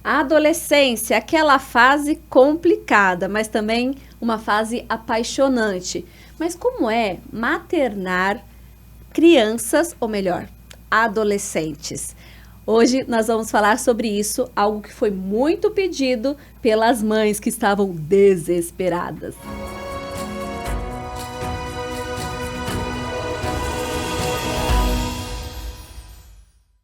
A adolescência, aquela fase complicada, mas também uma fase apaixonante. Mas como é maternar crianças, ou melhor, adolescentes? Hoje nós vamos falar sobre isso, algo que foi muito pedido pelas mães que estavam desesperadas.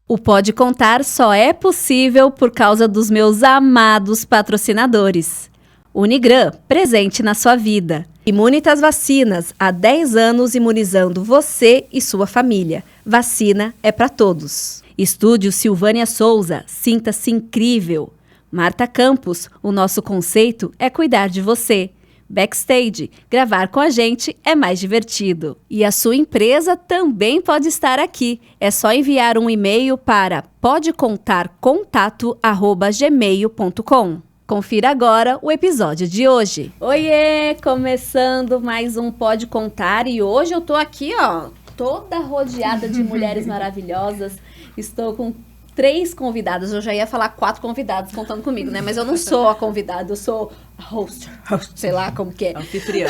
O Pode Contar só é possível por causa dos meus amados patrocinadores. Unigran, presente na sua vida. Imunitas Vacinas, há 10 anos imunizando você e sua família. Vacina é para todos. Estúdio Silvânia Souza, sinta-se incrível. Marta Campos, o nosso conceito é cuidar de você. Backstage, gravar com a gente é mais divertido. E a sua empresa também pode estar aqui. É só enviar um e-mail para podecontarcontato@gmail.com. Confira agora o episódio de hoje. Oiê, começando mais um Pode Contar e hoje eu tô aqui, ó, toda rodeada de mulheres maravilhosas. Estou com 3 convidadas, eu já ia falar 4 convidados contando comigo, né? Mas eu não sou a convidada, eu sou a host, sei lá como que é. Anfitriã.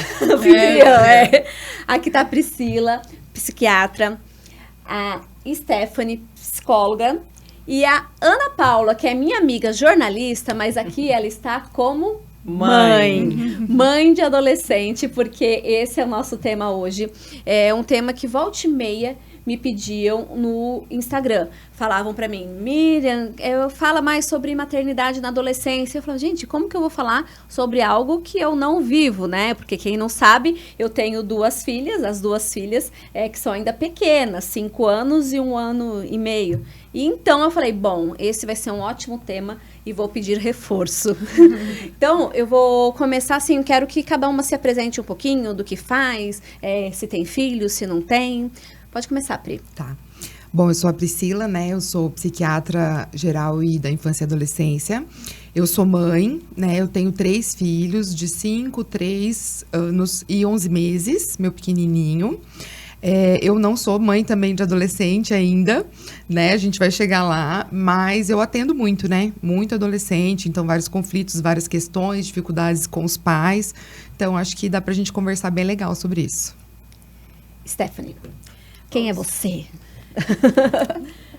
Aqui tá a Priscila, psiquiatra, a Stephanie, psicóloga, e a Ana Paula, que é minha amiga jornalista, mas aqui ela está como mãe de adolescente, porque esse é o nosso tema hoje. É um tema que volta e meia me pediam no Instagram. Falavam pra mim, Miriam, fala mais sobre maternidade na adolescência. Eu falava, gente, como que eu vou falar sobre algo que eu não vivo, né? Porque quem não sabe, eu tenho 2 filhas, as 2 filhas que são ainda pequenas, 5 anos e 1 ano e meio. E então eu falei, bom, esse vai ser um ótimo tema e vou pedir reforço. Então, eu vou começar assim, quero que cada uma se apresente um pouquinho do que faz, se tem filhos, se não tem. Pode começar, Pri. Tá. Bom, eu sou a Priscila, né? Eu sou psiquiatra geral e da infância e adolescência. Eu sou mãe, né? Eu tenho 3 filhos de 5, 3 anos e 11 meses, meu pequenininho. Eu não sou mãe também de adolescente ainda, né? A gente vai chegar lá, mas eu atendo muito, né? Muito adolescente, então vários conflitos, várias questões, dificuldades com os pais. Então, acho que dá pra gente conversar bem legal sobre isso. Stephanie, quem é você?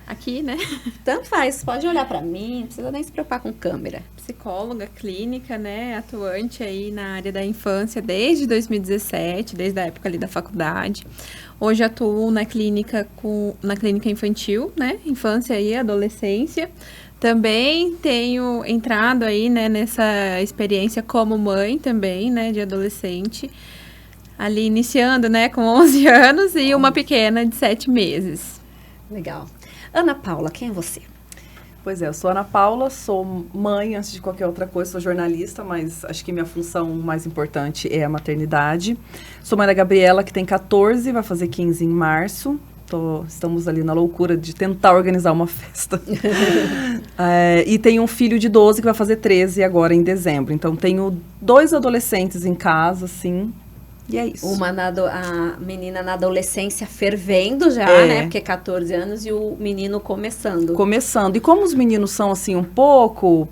Aqui, né? Tanto faz, pode olhar pra mim, não precisa nem se preocupar com câmera. Psicóloga clínica, né? Atuante aí na área da infância desde 2017, desde a época ali da faculdade. Hoje atuo na clínica infantil, né? Infância e adolescência. Também tenho entrado aí, né, nessa experiência como mãe também, né, de adolescente. Ali iniciando, né, com 11 anos e uma pequena de 7 meses. Legal. Ana Paula, quem é você? Pois é, eu sou Ana Paula, sou mãe antes de qualquer outra coisa, sou jornalista, mas acho que minha função mais importante é a maternidade. Sou mãe da Gabriela, que tem 14, vai fazer 15 em março. Estamos ali na loucura de tentar organizar uma festa. E tenho um filho de 12 que vai fazer 13 agora em dezembro. Então, tenho 2 adolescentes em casa, assim. E é isso. A menina na adolescência fervendo já, né? Porque 14 anos e o menino começando. E como os meninos são, assim, um pouco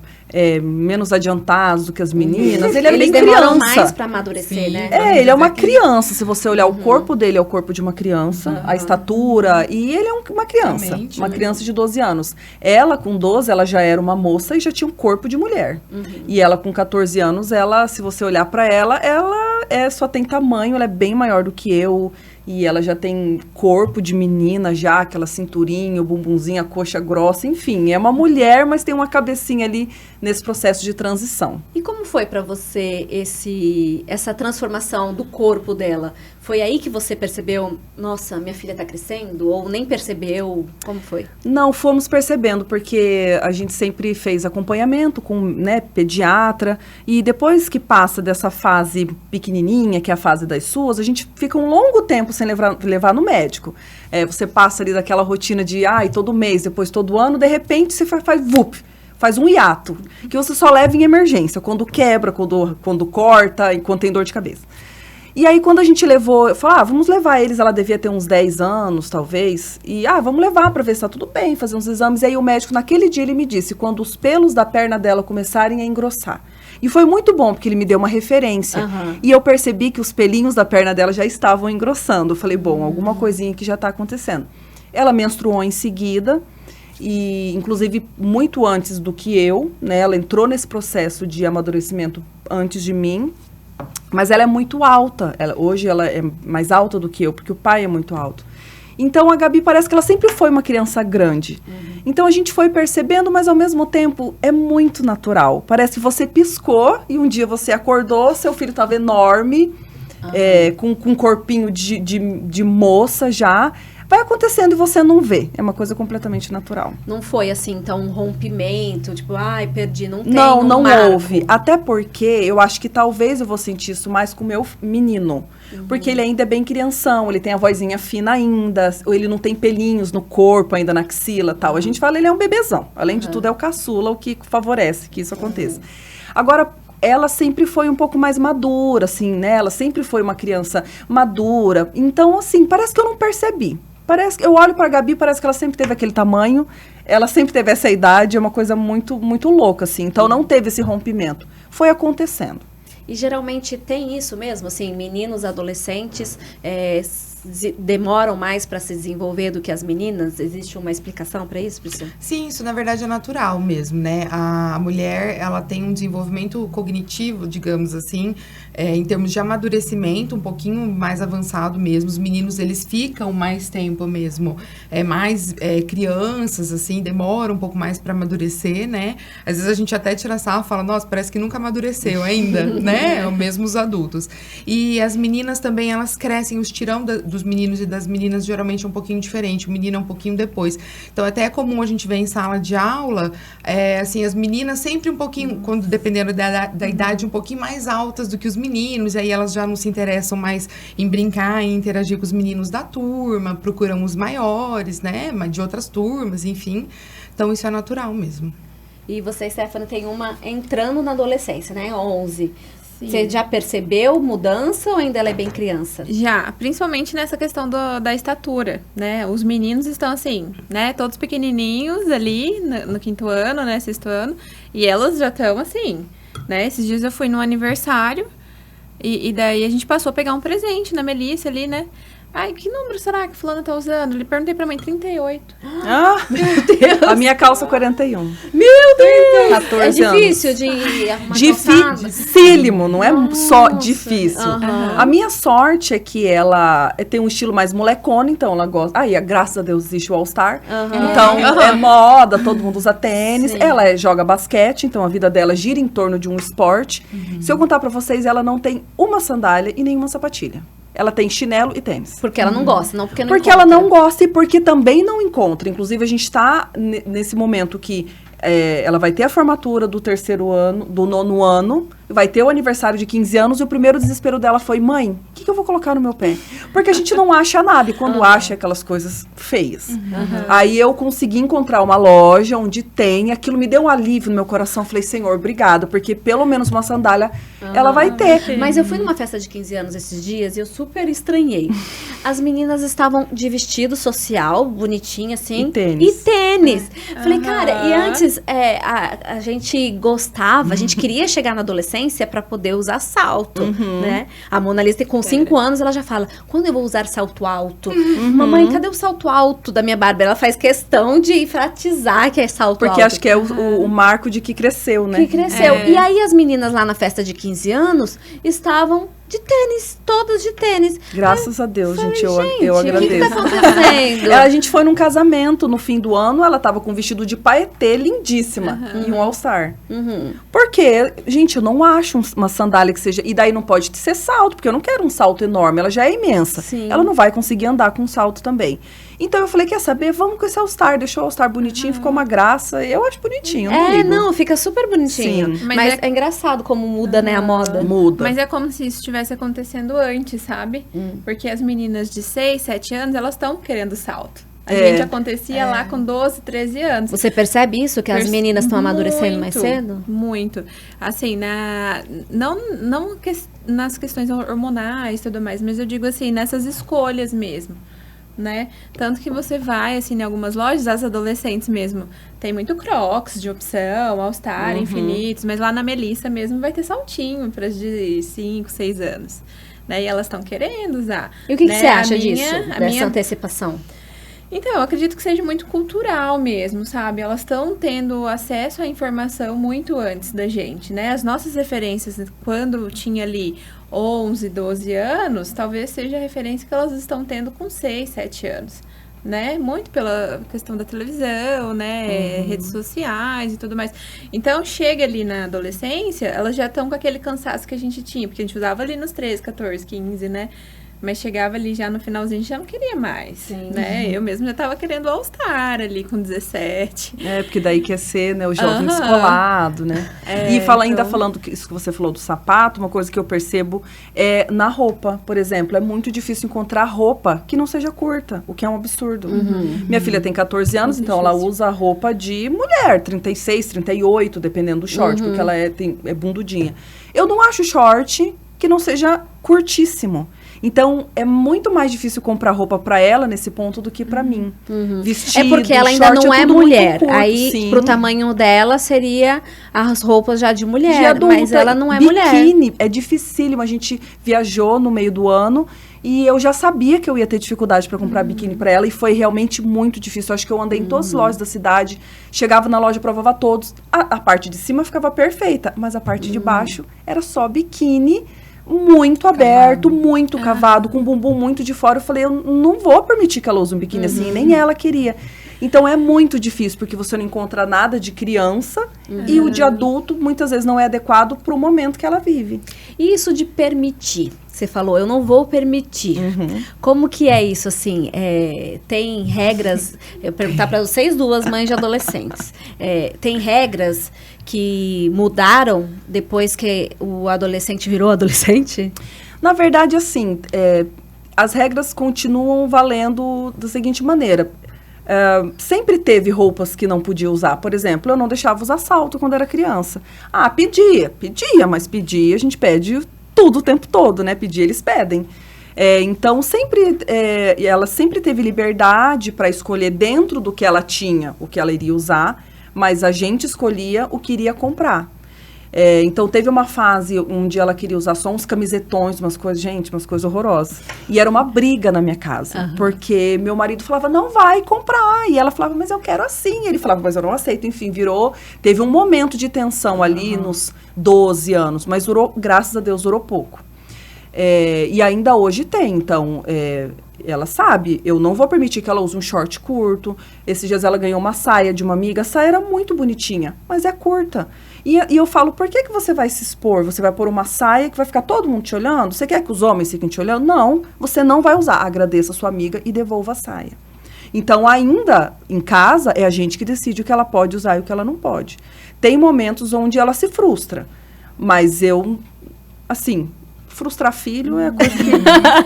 menos adiantados do que as meninas, ele é bem demoram criança. mais pra amadurecer, né? Ele é uma criança. Se você olhar o corpo dele, é o corpo de uma criança. A estatura. E ele é uma criança. Realmente, uma criança de 12 anos. Ela, com 12, ela já era uma moça e já tinha um corpo de mulher. E ela, com 14 anos, se você olhar pra ela só tem tamanho, ela é bem maior do que eu. E ela já tem corpo de menina já, aquela cinturinha, o bumbumzinho, a coxa grossa, enfim. É uma mulher, mas tem uma cabecinha ali nesse processo de transição. E como foi pra você essa transformação do corpo dela? Foi aí que você percebeu, nossa, minha filha tá crescendo? Ou nem percebeu? Como foi? Não, fomos percebendo, porque a gente sempre fez acompanhamento com, né, pediatra. E depois que passa dessa fase pequenininha, que é a fase das suas, a gente fica um longo tempo sem levar no médico. Você passa ali daquela rotina de, todo mês, depois todo ano, de repente você faz um hiato, que você só leva em emergência, quando quebra, quando corta, e quando tem dor de cabeça. E aí, quando a gente levou, eu falei, vamos levar eles, ela devia ter uns 10 anos, talvez, e, vamos levar pra ver se tá tudo bem, fazer uns exames. E aí, o médico, naquele dia, ele me disse, quando os pelos da perna dela começarem a engrossar. E foi muito bom, porque ele me deu uma referência. E eu percebi que os pelinhos da perna dela já estavam engrossando. Eu falei, bom, alguma coisinha que já tá acontecendo. Ela menstruou em seguida, e, inclusive, muito antes do que eu, né? Ela entrou nesse processo de amadurecimento antes de mim. Mas ela é muito alta. Hoje ela é mais alta do que eu, porque o pai é muito alto. Então, a Gabi parece que ela sempre foi uma criança grande. Então, a gente foi percebendo, mas ao mesmo tempo, é muito natural. Parece que você piscou e um dia você acordou, seu filho estava enorme, com um corpinho de moça já. Vai acontecendo e você não vê. É uma coisa completamente natural. Não foi assim, então, um rompimento, tipo, perdi, não tem não marco. houve. Até porque eu acho que talvez eu vou sentir isso mais com o meu menino. Porque ele ainda é bem crianção, ele tem a vozinha fina ainda, ou ele não tem pelinhos no corpo ainda, na axila e tal. A gente fala, ele é um bebezão. Além de tudo, é o caçula o que favorece que isso aconteça. Agora, ela sempre foi um pouco mais madura, assim, né? Ela sempre foi uma criança madura. Então, assim, parece que eu não percebi. Parece que eu olho pra Gabi, parece que ela sempre teve aquele tamanho, ela sempre teve essa idade, é uma coisa muito, muito louca, assim. Então, não teve esse rompimento. Foi acontecendo. E geralmente tem isso mesmo, assim, meninos, adolescentes demoram mais para se desenvolver do que as meninas? Existe uma explicação para isso, Priscila? Sim, isso na verdade é natural mesmo, né? A mulher, ela tem um desenvolvimento cognitivo, digamos assim, em termos de amadurecimento, um pouquinho mais avançado mesmo. Os meninos, eles ficam mais tempo mesmo, mais crianças, assim, demoram um pouco mais para amadurecer, né? Às vezes a gente até tira sarro e fala, nossa, parece que nunca amadureceu ainda, né? Mesmo os adultos. E as meninas também, elas crescem, os tirão dos meninos e das meninas geralmente é um pouquinho diferente, o menino é um pouquinho depois. Então, até é comum a gente ver em sala de aula, assim, as meninas sempre um pouquinho, quando dependendo da idade, um pouquinho mais altas do que os meninos, e aí elas já não se interessam mais em brincar, em interagir com os meninos da turma, procuram os maiores, né, de outras turmas, enfim. Então, isso é natural mesmo. E você, Stephanie, tem uma entrando na adolescência, né, 11. Sim. Você já percebeu mudança ou ainda ela é bem criança? Já, principalmente nessa questão da estatura, né? Os meninos estão assim, né? Todos pequenininhos ali no 5º ano, né? 6º ano. E elas já estão assim, né? Esses dias eu fui no aniversário e daí a gente passou a pegar um presente na Melissa ali, né? Ai, que número será que a fulana tá usando? Ele perguntei pra mãe, 38. Meu Deus! A minha calça 41. Meu Deus! 14 é difícil de arrumar calçada? Dificílimo, não é só difícil. A minha sorte é que ela tem um estilo mais molecona, então ela gosta... graças a Deus existe o All Star. Então, é moda, todo mundo usa tênis. Sim. Ela joga basquete, então a vida dela gira em torno de um esporte. Se eu contar pra vocês, ela não tem uma sandália e nenhuma sapatilha. Ela tem chinelo e tênis. Porque ela não gosta, não porque não Porque encontra. ela não gosta e porque também não encontra. Inclusive, a gente está nesse momento que ela vai ter a formatura do 3º ano, do 9º ano, vai ter o aniversário de 15 anos e o primeiro desespero dela foi, mãe, o que eu vou colocar no meu pé? Porque a gente não acha nada e quando acha aquelas coisas feias. Aí eu consegui encontrar uma loja onde tem, aquilo me deu um alívio no meu coração, falei, Senhor, obrigado, porque pelo menos uma sandália ela vai ter. Mas eu fui numa festa de 15 anos esses dias e eu super estranhei. As meninas estavam de vestido social, bonitinha assim. E tênis. Falei, cara, e antes a gente gostava, a gente queria chegar na adolescência para poder usar salto, né? A Mona Lisa, com 5 anos, ela já fala, quando eu vou usar salto alto? Mamãe, cadê o salto alto da minha Barbie? Ela faz questão de enfatizar que é salto alto. Porque acho que é o marco de que cresceu, né? Que cresceu. E aí as meninas lá na festa de 15 anos estavam de tênis, todas de tênis. Graças a Deus, Falei, gente, eu agradeço. O que tá acontecendo? A gente foi num casamento no fim do ano, ela tava com um vestido de paetê lindíssima e um all-star. Porque, gente, eu não acho uma sandália que seja... E daí não pode ser salto, porque eu não quero um salto enorme, ela já é imensa. Sim. Ela não vai conseguir andar com um salto também. Então eu falei, quer saber? Vamos com esse all-star. Deixou o all-star bonitinho, ficou uma graça. Eu acho bonitinho, não ligo. Não, fica super bonitinho. Sim. Mas é engraçado como muda, né, a moda. Muda. Mas é como se isso estivesse acontecendo antes, sabe? Porque as meninas de 6, 7 anos, elas estão querendo salto. A gente acontecia lá com 12, 13 anos. Você percebe isso? Que as meninas estão amadurecendo mais Muito, cedo? Muito. Assim, não nas questões hormonais e tudo mais, mas eu digo assim, nessas escolhas mesmo, né? Tanto que você vai, assim, em algumas lojas, as adolescentes mesmo, tem muito Crocs de opção, All Star, infinitos, mas lá na Melissa mesmo vai ter saltinho para de 5, 6 anos. Né? E elas estão querendo usar. E o que você acha dessa antecipação? Então, eu acredito que seja muito cultural mesmo, sabe? Elas estão tendo acesso à informação muito antes da gente, né? As nossas referências, quando tinha ali 11, 12 anos, talvez seja a referência que elas estão tendo com 6, 7 anos, né? Muito pela questão da televisão, né? Redes sociais e tudo mais. Então, chega ali na adolescência, elas já estão com aquele cansaço que a gente tinha, porque a gente usava ali nos 13, 14, 15, né? Mas chegava ali já no finalzinho, já não queria mais, né? Eu mesmo já tava querendo All Star ali com 17. Porque daí quer ser, né, o jovem descolado, né? E ainda falando isso que você falou do sapato, uma coisa que eu percebo é na roupa, por exemplo. É muito difícil encontrar roupa que não seja curta, o que é um absurdo. Minha filha tem 14 anos, então ela usa roupa de mulher, 36, 38, dependendo do short, porque ela é bundudinha. Eu não acho short que não seja curtíssimo. Então, é muito mais difícil comprar roupa pra ela nesse ponto do que pra mim. Vestido, é porque ela ainda não é mulher. Curto, aí, sim. Pro tamanho dela, seria as roupas já de mulher. De adulta, mas ela não é biquíni, mulher. é dificílimo. A gente viajou no meio do ano e eu já sabia que eu ia ter dificuldade pra comprar biquíni pra ela. E foi realmente muito difícil. Eu acho que eu andei em todas as lojas da cidade. Chegava na loja, provava todos. A parte de cima ficava perfeita. Mas a parte de baixo era só biquíni. Muito aberto, muito cavado, com o bumbum muito de fora. Eu falei, eu não vou permitir que ela use um biquíni assim, nem ela queria. Então, é muito difícil, porque você não encontra nada de criança e o de adulto, muitas vezes, não é adequado para o momento que ela vive. E isso de permitir? Você falou, eu não vou permitir. Como que é isso, assim? Tem regras... Eu vou perguntar para vocês duas, mães de adolescentes. Tem regras que mudaram depois que o adolescente virou adolescente? Na verdade, assim, as regras continuam valendo da seguinte maneira. Sempre teve roupas que não podia usar. Por exemplo, eu não deixava usar salto quando era criança. Pedia, mas pedia, a gente pede tudo o tempo todo, né? Pedir, eles pedem. Então, ela sempre teve liberdade para escolher dentro do que ela tinha, o que ela iria usar, mas a gente escolhia o que iria comprar. Então, teve uma fase onde ela queria usar só uns camisetões, umas coisas horrorosas. E era uma briga na minha casa, porque meu marido falava, não vai comprar. E ela falava, mas eu quero assim. Ele falava, mas eu não aceito. Enfim, teve um momento de tensão ali nos 12 anos, mas graças a Deus, durou pouco. E ainda hoje tem, então... ela sabe, eu não vou permitir que ela use um short curto. Esses dias ela ganhou uma saia de uma amiga. A saia era muito bonitinha, mas é curta. E eu falo, por que você vai se expor? Você vai pôr uma saia que vai ficar todo mundo te olhando? Você quer que os homens fiquem te olhando? Não, você não vai usar. Agradeça a sua amiga e devolva a saia. Então, ainda em casa, é a gente que decide o que ela pode usar e o que ela não pode. Tem momentos onde ela se frustra, mas frustrar filho é coisa que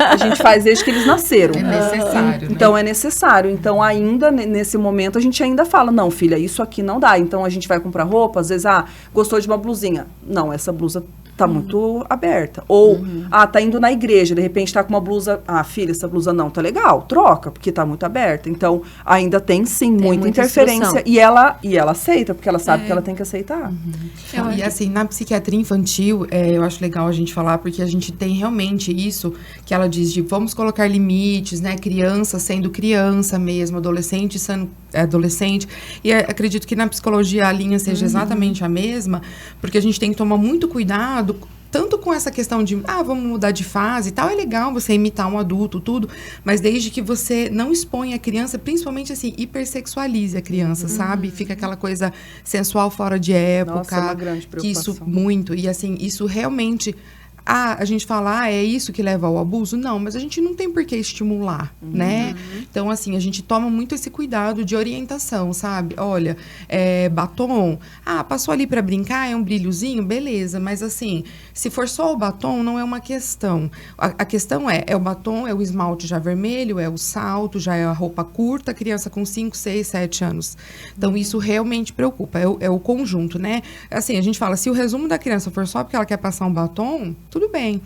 a gente faz desde que eles nasceram. É necessário, né? Então, é necessário. Então, ainda nesse momento, a gente ainda fala, não, filha, isso aqui não dá. Então, a gente vai comprar roupa, às vezes, gostou de uma blusinha. Não, essa blusa tá muito aberta. Ou, tá indo na igreja, de repente tá com uma blusa, filha, essa blusa não tá legal, troca, porque tá muito aberta. Então, ainda tem, sim, muita interferência. E ela aceita, porque ela sabe que ela tem que aceitar. E assim, na psiquiatria infantil, eu acho legal a gente falar, porque a gente tem realmente isso, que ela diz de vamos colocar limites, né? Criança sendo criança mesmo, adolescente sendo adolescente. E acredito que na psicologia a linha seja exatamente a mesma, porque a gente tem que tomar muito cuidado, tanto com essa questão de, vamos mudar de fase e tal, é legal você imitar um adulto, tudo, mas desde que você não exponha a criança, principalmente assim, hipersexualize a criança, sabe? Fica aquela coisa sensual fora de época. Nossa, é uma grande preocupação. Que isso, muito, e assim, isso realmente a gente fala, é isso que leva ao abuso? Não, mas a gente não tem por que estimular, né? Então, assim, a gente toma muito esse cuidado de orientação, sabe? Olha, batom, passou ali pra brincar, é um brilhozinho, beleza, mas assim, se for só o batom, não é uma questão. A questão é o batom, é o esmalte já vermelho, é o salto, já é a roupa curta, criança com 5, 6, 7 anos. Então, isso realmente preocupa, é o conjunto, né? Assim, a gente fala, se o resumo da criança for só porque ela quer passar um batom, tudo bem,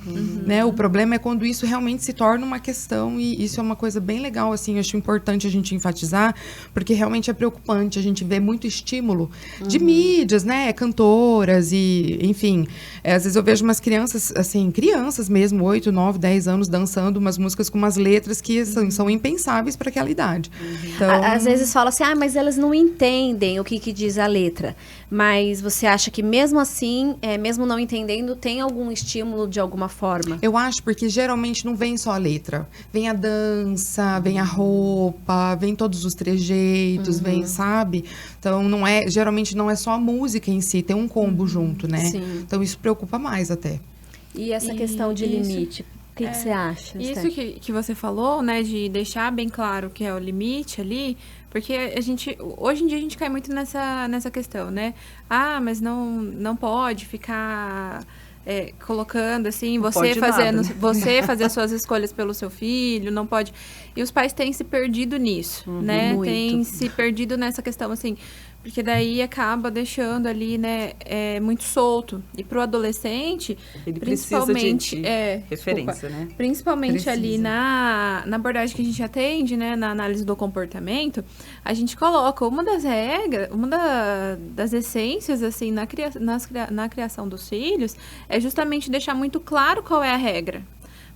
né? O problema é quando isso realmente se torna uma questão, e isso é uma coisa bem legal, assim, eu acho importante a gente enfatizar, porque realmente é preocupante, a gente vê muito estímulo de mídias, né? Cantoras e, enfim, às vezes eu vejo umas crianças, assim, crianças mesmo, 8, 9, 10 anos, dançando umas músicas com umas letras que são impensáveis para aquela idade. Então, às vezes fala assim, mas elas não entendem o que diz a letra. Mas você acha que mesmo assim, mesmo não entendendo, tem algum estímulo de alguma forma? Eu acho, porque geralmente não vem só a letra. Vem a dança, vem a roupa, vem todos os trejeitos, vem, sabe? Então, geralmente não é só a música em si, tem um combo junto, né? Sim. Então, isso preocupa mais até. E essa questão de limite? O que você acha? Isso que você falou, né, de deixar bem claro que é o limite ali, porque hoje em dia a gente cai muito nessa questão, né? Mas não pode ficar colocando assim, você fazer as suas escolhas pelo seu filho, não pode. E os pais têm se perdido nisso, né? Muito. Têm se perdido nessa questão, assim, porque daí acaba deixando ali, né, muito solto. E pro adolescente, ele principalmente, precisa de referência, né? Principalmente ali na abordagem que a gente atende, né, na análise do comportamento, a gente coloca uma das regras, das essências, assim, na criação dos filhos, é justamente deixar muito claro qual é a regra.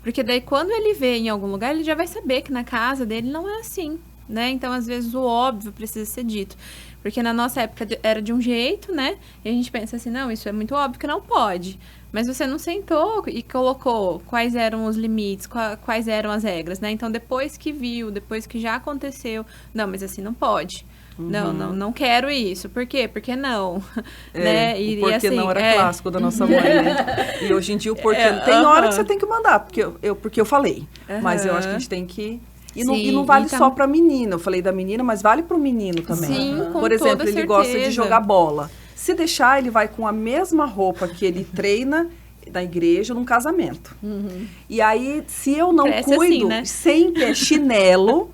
Porque daí, quando ele vê em algum lugar, ele já vai saber que na casa dele não é assim, né? Então, às vezes, o óbvio precisa ser dito. Porque na nossa época era de um jeito, né? E a gente pensa assim, não, isso é muito óbvio que não pode. Mas você não sentou e colocou quais eram os limites, quais eram as regras, né? Então, depois que viu, depois que já aconteceu, não, mas assim não pode. Não quero isso. Por quê? Porque não. Né? O porquê assim, não era clássico da nossa mãe, né? E hoje em dia o porquê... Tem hora que você tem que mandar, porque eu falei. Mas eu acho que a gente tem que... E não vale só pra menina. Eu falei da menina, mas vale pro menino também. Sim, com Por exemplo, toda ele certeza. gosta de jogar bola. Se deixar, ele vai com a mesma roupa que ele treina na igreja, num casamento. E aí, se eu não cuido, assim, né? sempre é chinelo...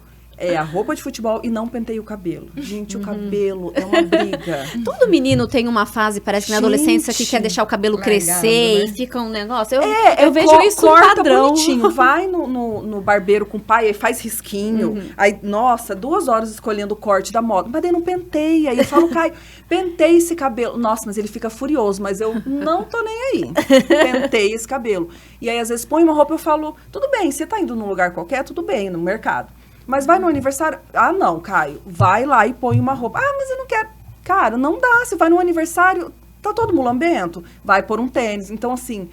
a roupa de futebol e não pentei o cabelo. Gente, o cabelo é uma briga. Todo menino tem uma fase, parece que na adolescência, que quer deixar o cabelo crescer, né? E fica um negócio. Eu vejo isso no padrão. Bonitinho. Vai no barbeiro com o pai, aí faz risquinho. Aí, nossa, 2 horas escolhendo o corte da moda. Mas daí não penteia. Aí eu falo, Caio, pentei esse cabelo. Nossa, mas ele fica furioso. Mas eu não tô nem aí. Pentei esse cabelo. E aí, às vezes, põe uma roupa, eu falo, tudo bem, você tá indo num lugar qualquer, tudo bem, no mercado. Mas vai no aniversário... não, Caio. Vai lá e põe uma roupa. Mas eu não quero... Cara, não dá. Você vai no aniversário, tá todo mulambento. Vai pôr um tênis. Então, assim...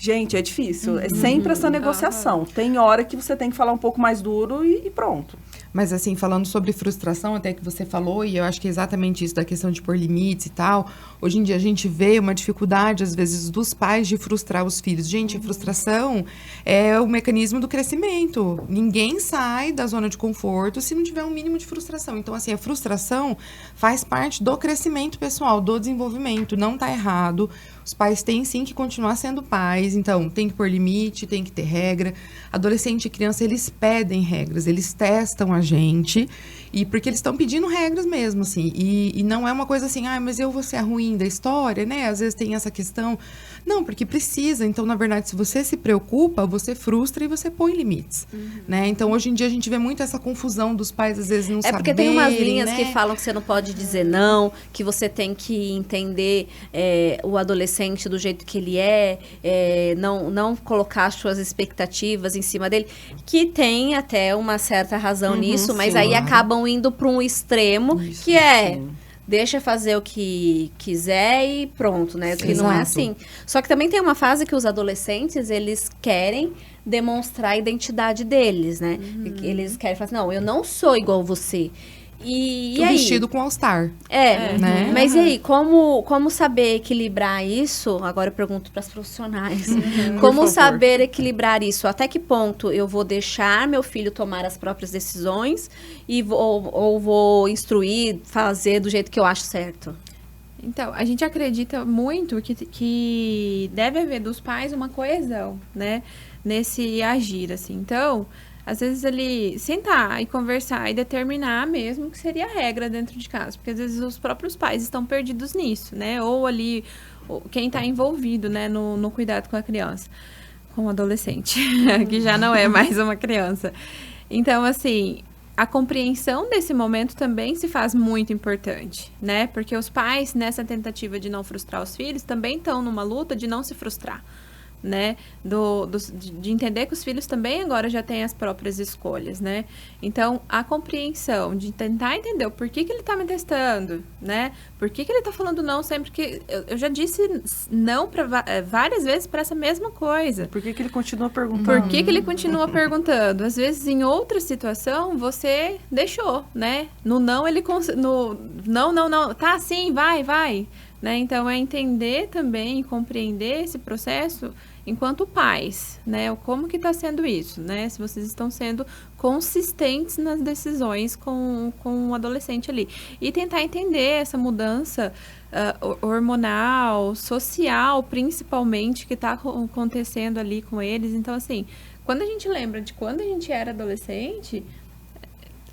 Gente, é difícil. É sempre essa negociação. Tem hora que você tem que falar um pouco mais duro e pronto. Mas, assim, falando sobre frustração, até que você falou, e eu acho que é exatamente isso da questão de pôr limites e tal. Hoje em dia a gente vê uma dificuldade, às vezes, dos pais de frustrar os filhos. Gente, frustração é o mecanismo do crescimento. Ninguém sai da zona de conforto se não tiver um mínimo de frustração. Então, assim, a frustração faz parte do crescimento pessoal, do desenvolvimento. Não tá errado. Os pais têm, sim, que continuar sendo pais. Então, tem que pôr limite, tem que ter regra. Adolescente e criança, eles pedem regras, eles testam a gente, e porque eles estão pedindo regras mesmo, assim, e não é uma coisa assim, mas eu vou ser a ruim da história, né? Às vezes tem essa questão, não, porque precisa. Então, na verdade, se você se preocupa, você frustra e você põe limites, né? Então, hoje em dia, a gente vê muito essa confusão dos pais, às vezes, não saberem, porque tem umas linhas, né? que falam que você não pode dizer não, que você tem que entender o adolescente do jeito que ele não colocar as suas expectativas em cima dele, que tem até uma certa razão nisso, mas aí acabam indo para um extremo, isso, que deixa fazer o que quiser e pronto, né? Que não é assim. Só que também tem uma fase que os adolescentes, eles querem demonstrar a identidade deles, né? Eles querem falar assim, não, eu não sou igual você. E O aí? vestido com All-Star. Né? Mas e aí, como saber equilibrar isso? Agora eu pergunto para as profissionais. Como saber equilibrar isso? Até que ponto eu vou deixar meu filho tomar as próprias decisões ou vou instruir, fazer do jeito que eu acho certo? Então, a gente acredita muito que deve haver dos pais uma coesão, né? Nesse agir, assim. então, às vezes ele sentar e conversar e determinar mesmo que seria a regra dentro de casa, porque às vezes os próprios pais estão perdidos nisso, né? Ou ali, quem está envolvido, né, no cuidado com a criança, com o adolescente, que já não é mais uma criança. Então, assim, a compreensão desse momento também se faz muito importante, né? Porque os pais, nessa tentativa de não frustrar os filhos, também estão numa luta de não se frustrar, né? De entender que os filhos também agora já têm as próprias escolhas, né? Então, a compreensão de tentar entender o porquê que ele tá me testando, né? Por que ele tá falando não sempre que... Eu já disse não várias vezes para essa mesma coisa. Por que ele continua perguntando? Por que ele continua perguntando? Às vezes, em outra situação, você deixou, né? No não, ele... Não. Tá, sim, vai. Né? Então, é entender também, compreender esse processo enquanto pais, né? Como que está sendo isso, né? Se vocês estão sendo consistentes nas decisões com o adolescente ali. E tentar entender essa mudança hormonal, social, principalmente, que está acontecendo ali com eles. Então, assim, quando a gente lembra de quando a gente era adolescente...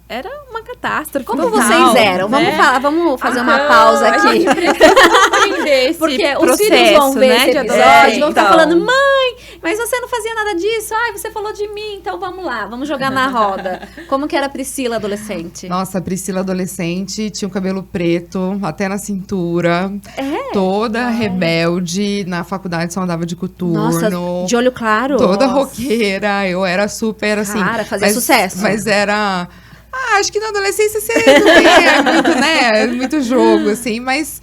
Era uma catástrofe. Como total, vocês eram? Né? Vamos fazer uma pausa aqui. A gente precisa compreender esse Porque processo, os filhos vão ver né, esse de episódio, adolescente. vão ficar Então. falando, mãe, mas você não fazia nada disso. Ai, você falou de mim, então vamos lá, vamos jogar na roda. Como que era a Priscila adolescente? Nossa, a Priscila adolescente tinha o cabelo preto, até na cintura. Toda rebelde. Na faculdade só andava de coturno. Nossa, de olho claro. Toda Nossa. roqueira. Eu era super assim. Cara, fazia sucesso. Mas era... acho que na adolescência você também é muito, né? Muito jogo, assim, mas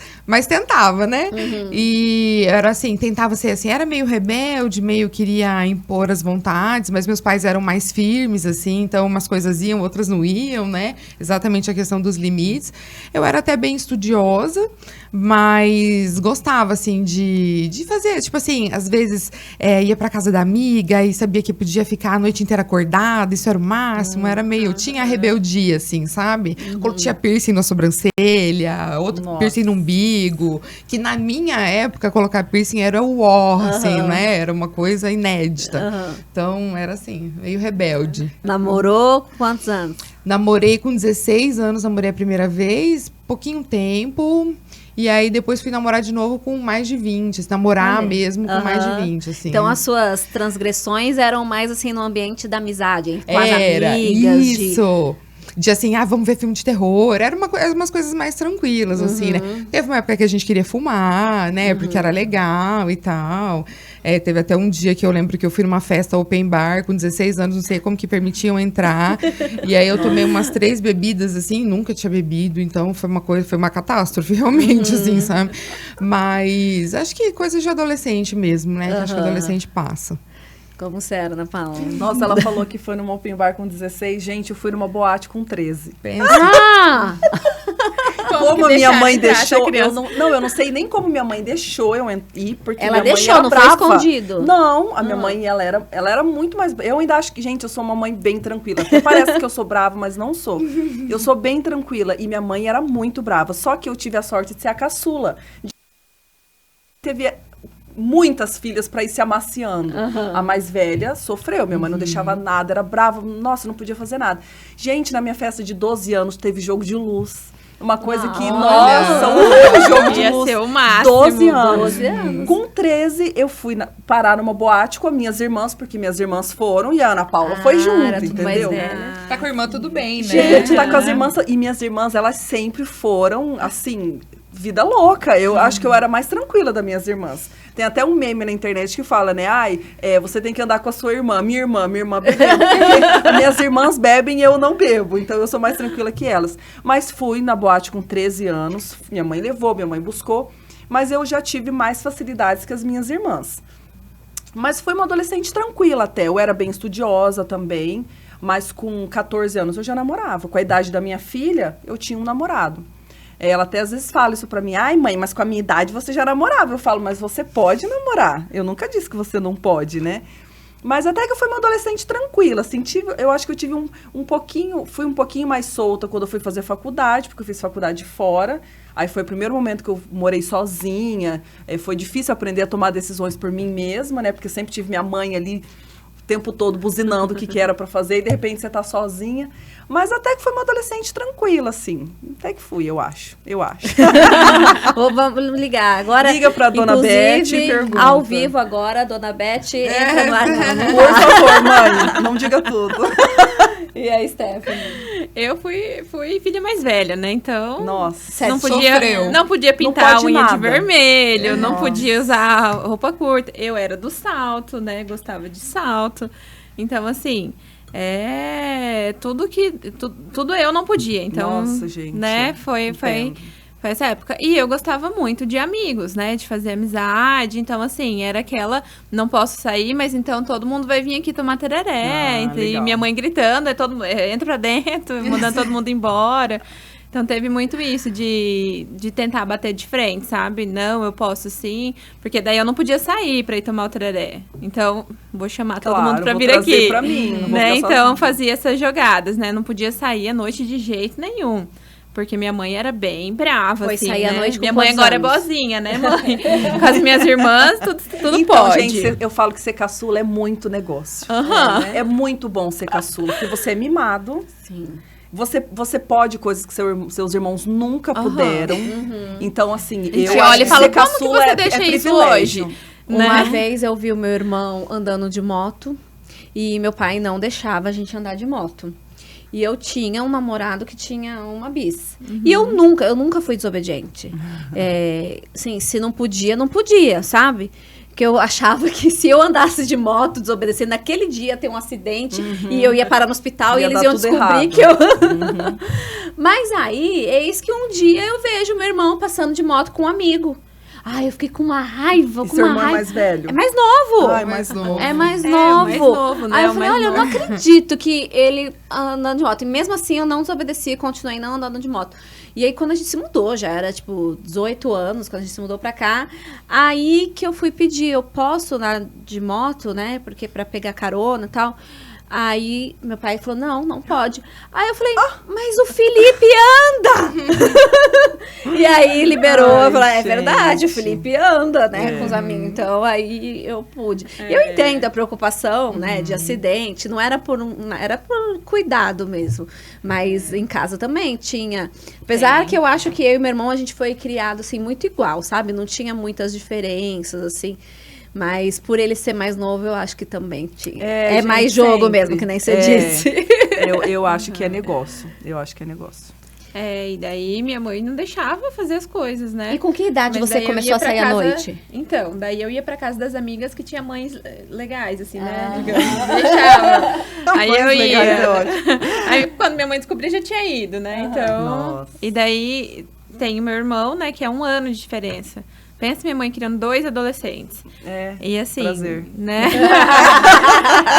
tentava, né? E era assim, tentava ser assim, era meio rebelde, meio queria impor as vontades, mas meus pais eram mais firmes, assim, então umas coisas iam, outras não iam, né? Exatamente a questão dos limites. Eu era até bem estudiosa, mas gostava, assim, de fazer, tipo assim, às vezes ia pra casa da amiga e sabia que podia ficar a noite inteira acordada, isso era o máximo, era meio, eu tinha a rebeldia, assim, sabe? Tinha piercing na sobrancelha, outro piercing no umbigo, que na minha época colocar piercing era o assim, né? Era uma coisa inédita. Então, era assim, meio rebelde. Namorou quantos anos? Namorei com 16 anos, namorei a primeira vez, pouquinho tempo. E aí, depois fui namorar de novo com mais de 20. Namorar mesmo com mais de 20, assim. Então, as suas transgressões eram mais, assim, no ambiente da amizade, com as Era, amigas. isso. De assim, vamos ver filme de terror. Era umas coisas mais tranquilas, assim, né? Teve uma época que a gente queria fumar, né? Porque era legal e tal. Teve até um dia que eu lembro que eu fui numa festa open bar com 16 anos, não sei como que permitiam entrar. E aí eu tomei umas 3 bebidas, assim, nunca tinha bebido. Então foi uma catástrofe, realmente, assim, sabe? Mas acho que coisa de adolescente mesmo, né? Que acho que adolescente passa. Como você era, Ana Paula? Nossa, ela falou que foi numa open bar com 16. Gente, eu fui numa boate com 13. Ah! Como a minha mãe deixou... Eu Eu não sei nem como minha mãe deixou eu ir, porque Ela minha mãe deixou, era não brava. foi escondido? Não, a minha mãe, ela era muito mais... Eu ainda acho que, gente, eu sou uma mãe bem tranquila. Até parece que eu sou brava, mas não sou. Eu sou bem tranquila. E minha mãe era muito brava. Só que eu tive a sorte de ser a caçula. Teve muitas filhas para ir se amaciando. A mais velha sofreu. Minha mãe não deixava nada, era brava. Nossa, não podia fazer nada. Gente, na minha festa de 12 anos, teve jogo de luz. Uma coisa que, nossa, o jogo de luz. Ia ser o máximo. 12 anos. 12 anos. Com 13, eu fui parar numa boate com as minhas irmãs, porque minhas irmãs foram e a Ana Paula foi junto, era tudo mais entendeu? velha. Tá com a irmã, tudo bem, né? Gente, tá com as irmãs. E minhas irmãs, elas sempre foram, assim, vida louca. Eu acho que eu era mais tranquila das minhas irmãs. Tem até um meme na internet que fala, né? Você tem que andar com a sua irmã. Minha irmã bebendo. Porque minhas irmãs bebem e eu não bebo. Então, eu sou mais tranquila que elas. Mas fui na boate com 13 anos. Minha mãe levou, minha mãe buscou. Mas eu já tive mais facilidades que as minhas irmãs. Mas foi uma adolescente tranquila até. Eu era bem estudiosa também. Mas com 14 anos eu já namorava. Com a idade da minha filha, eu tinha um namorado. Ela até às vezes fala isso pra mim. Ai, mãe, mas com a minha idade você já namorava. Eu falo, mas você pode namorar. Eu nunca disse que você não pode, né? Mas até que eu fui uma adolescente tranquila, assim, eu acho que eu tive fui um pouquinho mais solta quando eu fui fazer faculdade, porque eu fiz faculdade fora. Aí foi o primeiro momento que eu morei sozinha, foi difícil aprender a tomar decisões por mim mesma, né, porque sempre tive minha mãe ali o tempo todo buzinando o que era pra fazer, e de repente você tá sozinha. Mas até que foi uma adolescente tranquila, assim. Até que fui, eu acho. Vamos ligar agora. Liga pra Dona Beth e pergunta. Ao vivo agora, a Dona Beth entra no ar. Não. Por favor, mãe, não diga tudo. E aí, Stephanie? Eu fui filha mais velha, né? Então, nossa, não sofreu. podia pintar a unha de vermelho, não Nossa. podia usar roupa curta. Eu era do salto, né? Gostava de salto. Então, assim, tudo eu não podia. Então, nossa, gente, né? Foi essa época. E eu gostava muito de amigos, né? De fazer amizade. Então, assim, era aquela... Não posso sair, mas então todo mundo vai vir aqui tomar tereré. E legal. minha mãe gritando, entra pra dentro, mandando todo mundo embora. Então, teve muito isso de tentar bater de frente, sabe? Não, eu posso sim. Porque daí eu não podia sair pra ir tomar o tereré. Então, vou chamar todo mundo pra vir aqui. Pra mim, não vou né? ficar Então, sozinha. fazia essas jogadas, né? Não podia sair à noite de jeito nenhum. Porque minha mãe era bem brava, Foi assim, sair né? à noite com Minha mãe quantos agora anos? é boazinha, né, mãe? Com as minhas irmãs, tudo então, pode. gente, eu falo que ser caçula é muito negócio. Aham. É muito bom ser caçula, porque você é mimado. Sim. Você pode coisas que seus irmãos nunca puderam. Então, assim, gente eu olha acho e que fala, ser como que caçula você é deixa isso privilégio. hoje? Uma Né? vez eu vi o meu irmão andando de moto e meu pai não deixava a gente andar de moto. E eu tinha um namorado que tinha uma bis. E eu nunca fui desobediente. Assim, se não podia, não podia, sabe? Porque eu achava que se eu andasse de moto desobedecendo, naquele dia ia ter um acidente e eu ia parar no hospital Ia e eles dar iam tudo descobrir errado. que eu... Mas aí, eis que um dia eu vejo meu irmão passando de moto com um amigo. Ai, eu fiquei com uma raiva, E com seu uma irmão é raiva. mais velho? É mais novo. Ai, mais novo. É mais É, novo. mais novo, né? Aí eu O falei, mais olha, eu não novo. acredito que ele andando de moto. E mesmo assim eu não desobedeci e continuei não andando de moto. E aí quando a gente se mudou, já era tipo 18 anos, quando a gente se mudou pra cá, aí que eu fui pedir, eu posso andar de moto, né? Porque pra pegar carona e tal. Aí meu pai falou, não pode. Aí eu falei, mas o Felipe anda! E aí liberou, Ai, eu falei, é gente. verdade, o Felipe anda, né, com os amigos. Então aí eu pude. Eu entendo a preocupação, né, de acidente, não era era por cuidado mesmo. Mas em casa também tinha. Apesar que eu acho que eu e meu irmão, a gente foi criado assim muito igual, sabe? Não tinha muitas diferenças, assim. Mas por ele ser mais novo, eu acho que também tinha. É gente, mais jogo sempre. mesmo, que nem você disse. Eu acho que é negócio. E daí minha mãe não deixava fazer as coisas, né? E com que idade Mas você daí eu começou ia a pra sair à casa- noite? Então, daí eu ia pra casa das amigas que tinha mães legais, assim, né? Digamos, deixava. Aí Mães eu legais é ia. ótimo. Aí quando minha mãe descobria, já tinha ido, né? Então. Nossa. E daí tem o meu irmão, né? Que é 1 ano de diferença. Pensa minha mãe criando 2 adolescentes. E assim, prazer. né?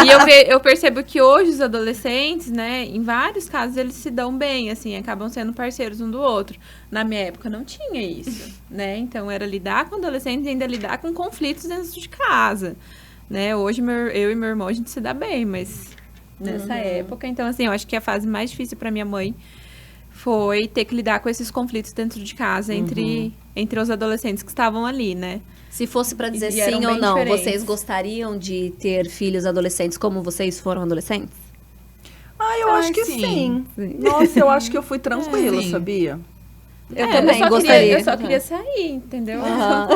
E eu percebo que hoje os adolescentes, né, em vários casos eles se dão bem, assim, acabam sendo parceiros um do outro. Na minha época não tinha isso, né? Então era lidar com adolescentes e ainda lidar com conflitos dentro de casa, né? Hoje eu e meu irmão a gente se dá bem, mas nessa época, então assim, eu acho que a fase mais difícil para minha mãe foi ter que lidar com esses conflitos dentro de casa entre os adolescentes que estavam ali, né? Se fosse pra dizer E eram sim ou bem não, diferentes. vocês gostariam de ter filhos adolescentes como vocês foram adolescentes? Eu acho que sim. Nossa, eu acho que eu fui tranquila, Sim. sabia? Eu também só gostaria. Eu só queria sair, entendeu? Aham.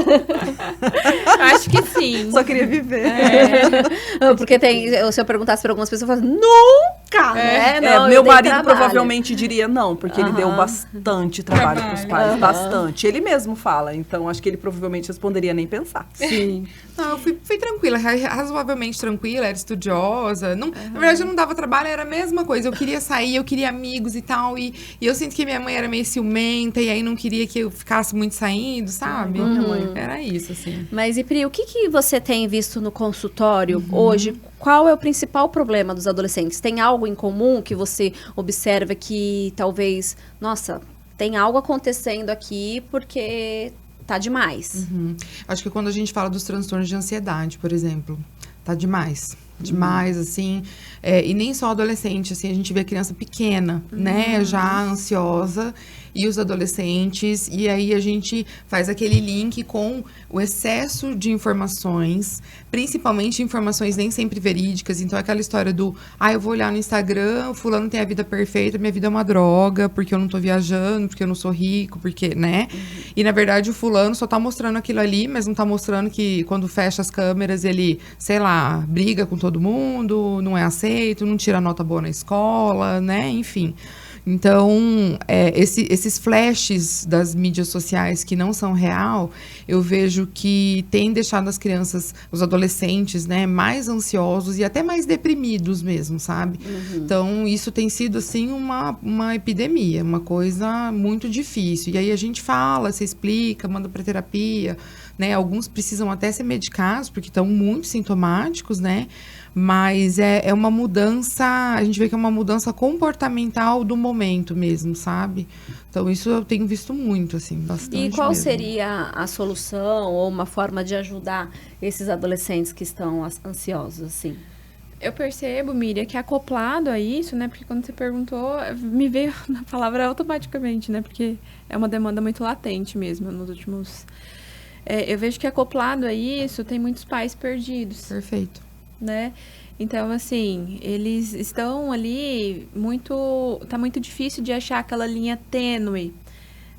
Eu acho que sim. Só queria viver. Porque se eu perguntasse pra algumas pessoas, eu falaria, nunca, né? Não, eu meu dei marido trabalho. provavelmente diria não, porque ele deu bastante trabalho pros pais, bastante. Ele mesmo fala, então acho que ele provavelmente responderia nem pensar. Sim. Não, eu fui tranquila, razoavelmente tranquila, era estudiosa. Não, na verdade, eu não dava trabalho, era a mesma coisa. Eu queria sair, eu queria amigos e tal. E eu sinto que minha mãe era meio ciumenta e aí não queria que eu ficasse muito saindo, sabe? Minha mãe. Era isso, assim. Mas, e Pri, o que você tem visto no consultório hoje qual é o principal problema dos adolescentes? Tem algo em comum que você observa que talvez, nossa, tem algo acontecendo aqui porque tá demais? Acho que quando a gente fala dos transtornos de ansiedade, por exemplo, tá demais. Demais, assim. E nem só adolescente, assim, a gente vê a criança pequena, né? Já ansiosa. E os adolescentes. E aí a gente faz aquele link com o excesso de informações. Principalmente informações nem sempre verídicas. Então, aquela história do... eu vou olhar no Instagram, o fulano tem a vida perfeita, minha vida é uma droga, porque eu não tô viajando, porque eu não sou rico, porque, né? E, na verdade, o fulano só tá mostrando aquilo ali, mas não tá mostrando que quando fecha as câmeras, ele, sei lá, briga com todo mundo, não é aceito, não tira nota boa na escola, né? Enfim. Então, esses flashes das mídias sociais que não são real, eu vejo que tem deixado as crianças, os adolescentes, né, mais ansiosos e até mais deprimidos mesmo, sabe? Então, isso tem sido, assim, uma epidemia, uma coisa muito difícil. E aí a gente fala, se explica, manda para terapia, né? Alguns precisam até ser medicados, porque estão muito sintomáticos, né? Mas é uma mudança, a gente vê que é uma mudança comportamental do momento mesmo, sabe? Então, isso eu tenho visto muito, assim, bastante. E qual mesmo. seria a solução ou uma forma de ajudar esses adolescentes que estão ansiosos, assim? Eu percebo, Miriam, que acoplado a isso, né? Porque quando você perguntou, me veio a palavra automaticamente, né? Porque é uma demanda muito latente mesmo nos últimos... eu vejo que acoplado a isso, tem muitos pais perdidos. Perfeito. Né? Então, assim, eles estão ali tá muito difícil de achar aquela linha tênue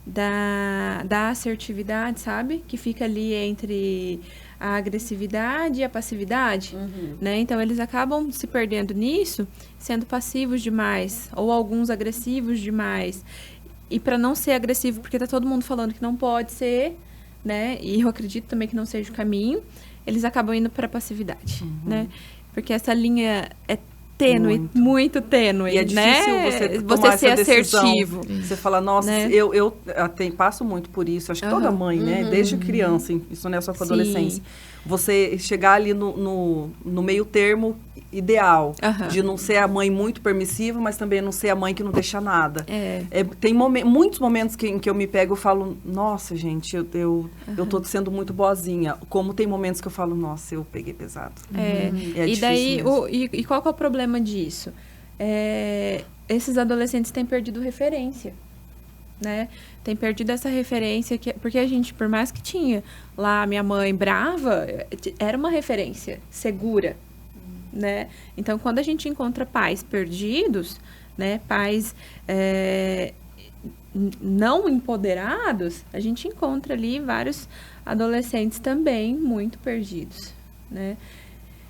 da assertividade, sabe? Que fica ali entre a agressividade e a passividade, né? Então, eles acabam se perdendo nisso, sendo passivos demais, ou alguns agressivos demais. E para não ser agressivo, porque tá todo mundo falando que não pode ser, né? E eu acredito também que não seja o caminho, eles acabam indo para a passividade, né? Porque essa linha é tênue, muito tênue, e é difícil né? você ser decisão. assertivo. Você fala, nossa, né? eu passo muito por isso. Acho que toda mãe, né? Desde criança, isso não é só com adolescência. Você chegar ali no meio termo ideal, de não ser a mãe muito permissiva, mas também não ser a mãe que não deixa nada. Tem muitos momentos em que eu me pego e falo, nossa, gente, eu tô sendo muito boazinha. Como tem momentos que eu falo, nossa, eu peguei pesado. E daí, e qual que é o problema disso? Esses adolescentes têm perdido referência, né? Tem perdido essa referência, porque a gente, por mais que tinha lá minha mãe brava, era uma referência segura, né? Então, quando a gente encontra pais perdidos, né? Pais não empoderados, a gente encontra ali vários adolescentes também muito perdidos, né?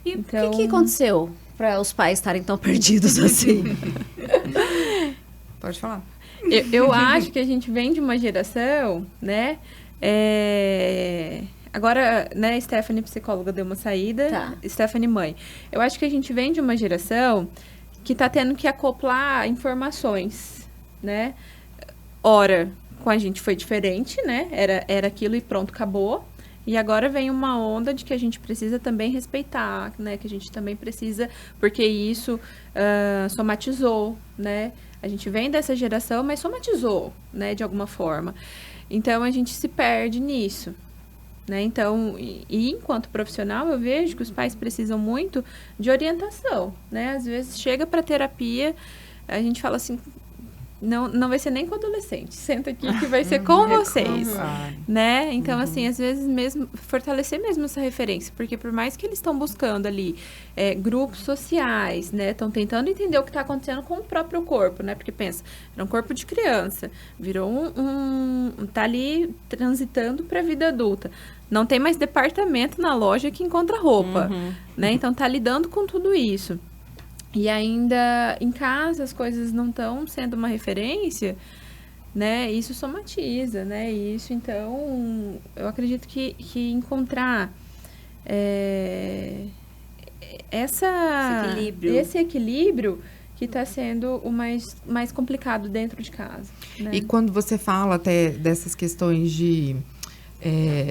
E então... o que aconteceu para os pais estarem tão perdidos assim? Pode falar. Eu acho que a gente vem de uma geração, né? Agora, né, Stephanie, psicóloga, deu uma saída. Tá. Stephanie, mãe. Eu acho que a gente vem de uma geração que tá tendo que acoplar informações, né? Ora, com a gente foi diferente, né? Era aquilo e pronto, acabou. E agora vem uma onda de que a gente precisa também respeitar, né? Que a gente também precisa, porque isso somatizou, né? A gente vem dessa geração, mas somatizou, né? De alguma forma. Então, a gente se perde nisso, né? Então, e enquanto profissional, eu vejo que os pais precisam muito de orientação, né? Às vezes, chega para terapia, a gente fala assim... Não vai ser nem com adolescente. Senta aqui que vai ser com vocês, né? Então, assim, às vezes mesmo, fortalecer mesmo essa referência. Porque por mais que eles estão buscando ali grupos sociais, né? Estão tentando entender o que está acontecendo com o próprio corpo, né? Porque pensa, era um corpo de criança, virou tá ali transitando para a vida adulta. Não tem mais departamento na loja que encontra roupa, né? Então, tá lidando com tudo isso. E ainda em casa as coisas não estão sendo uma referência, né? Isso somatiza, né? Isso, então, eu acredito que encontrar esse equilíbrio que está sendo o mais complicado dentro de casa, né? E quando você fala até dessas questões de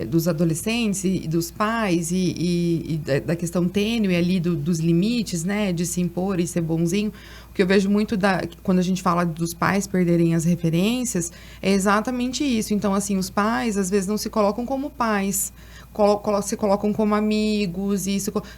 dos adolescentes e dos pais e da questão tênue ali dos limites, né, de se impor e ser bonzinho. O que eu vejo muito quando a gente fala dos pais perderem as referências é exatamente isso. Então, assim, os pais às vezes não se colocam como pais, se colocam como amigos.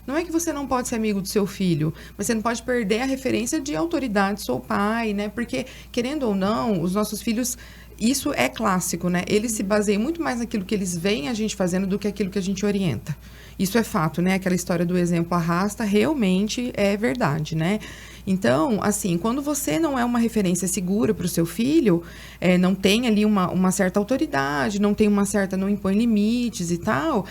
Não é que você não pode ser amigo do seu filho, mas você não pode perder a referência de autoridade, sou pai, né? Porque, querendo ou não, os nossos filhos... Isso é clássico, né? Eles se baseiam muito mais naquilo que eles veem a gente fazendo do que aquilo que a gente orienta. Isso é fato, né? Aquela história do exemplo arrasta realmente é verdade, né? Então, assim, quando você não é uma referência segura para o seu filho, não tem ali uma certa autoridade, não impõe limites e tal,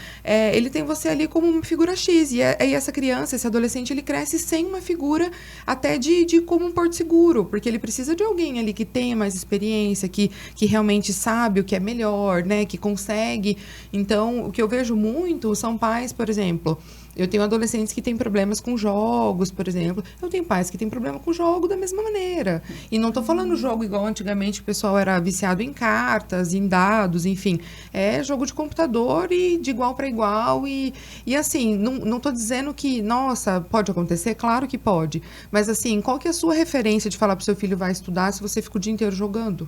ele tem você ali como uma figura X. E essa criança, esse adolescente, ele cresce sem uma figura até de como um porto seguro, porque ele precisa de alguém ali que tenha mais experiência, que realmente sabe o que é melhor, né? Que consegue. Então, o que eu vejo muito são pais, por exemplo... Eu tenho adolescentes que têm problemas com jogos, por exemplo. Eu tenho pais que têm problema com jogo da mesma maneira. E não estou falando jogo igual antigamente, que o pessoal era viciado em cartas, em dados, enfim. É jogo de computador e de igual para igual. E assim, não estou dizendo que, nossa, pode acontecer? Claro que pode. Mas assim, qual que é a sua referência de falar para o seu filho vai estudar se você fica o dia inteiro jogando?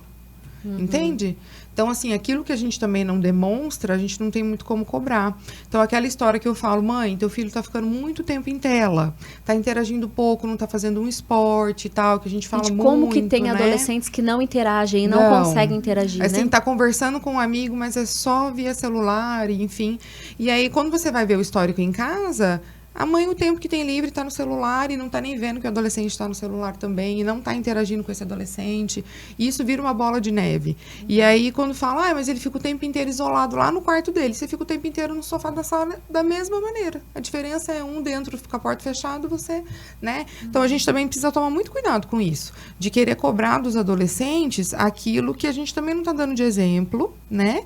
Entende? Então, assim, aquilo que a gente também não demonstra, a gente não tem muito como cobrar. Então, aquela história que eu falo, mãe, teu filho tá ficando muito tempo em tela, tá interagindo pouco, não tá fazendo um esporte e tal, que a gente fala muito, como que tem né? adolescentes que não interagem e não conseguem interagir, assim, né? tá conversando com um amigo, mas é só via celular, enfim. E aí, quando você vai ver o histórico em casa... A mãe, o tempo que tem livre, está no celular e não está nem vendo que o adolescente está no celular também e não está interagindo com esse adolescente. E isso vira uma bola de neve. E aí, quando fala, mas ele fica o tempo inteiro isolado lá no quarto dele. Você fica o tempo inteiro no sofá da sala da mesma maneira. A diferença é um dentro fica a porta fechada, você, né? Então, a gente também precisa tomar muito cuidado com isso. De querer cobrar dos adolescentes aquilo que a gente também não está dando de exemplo, né?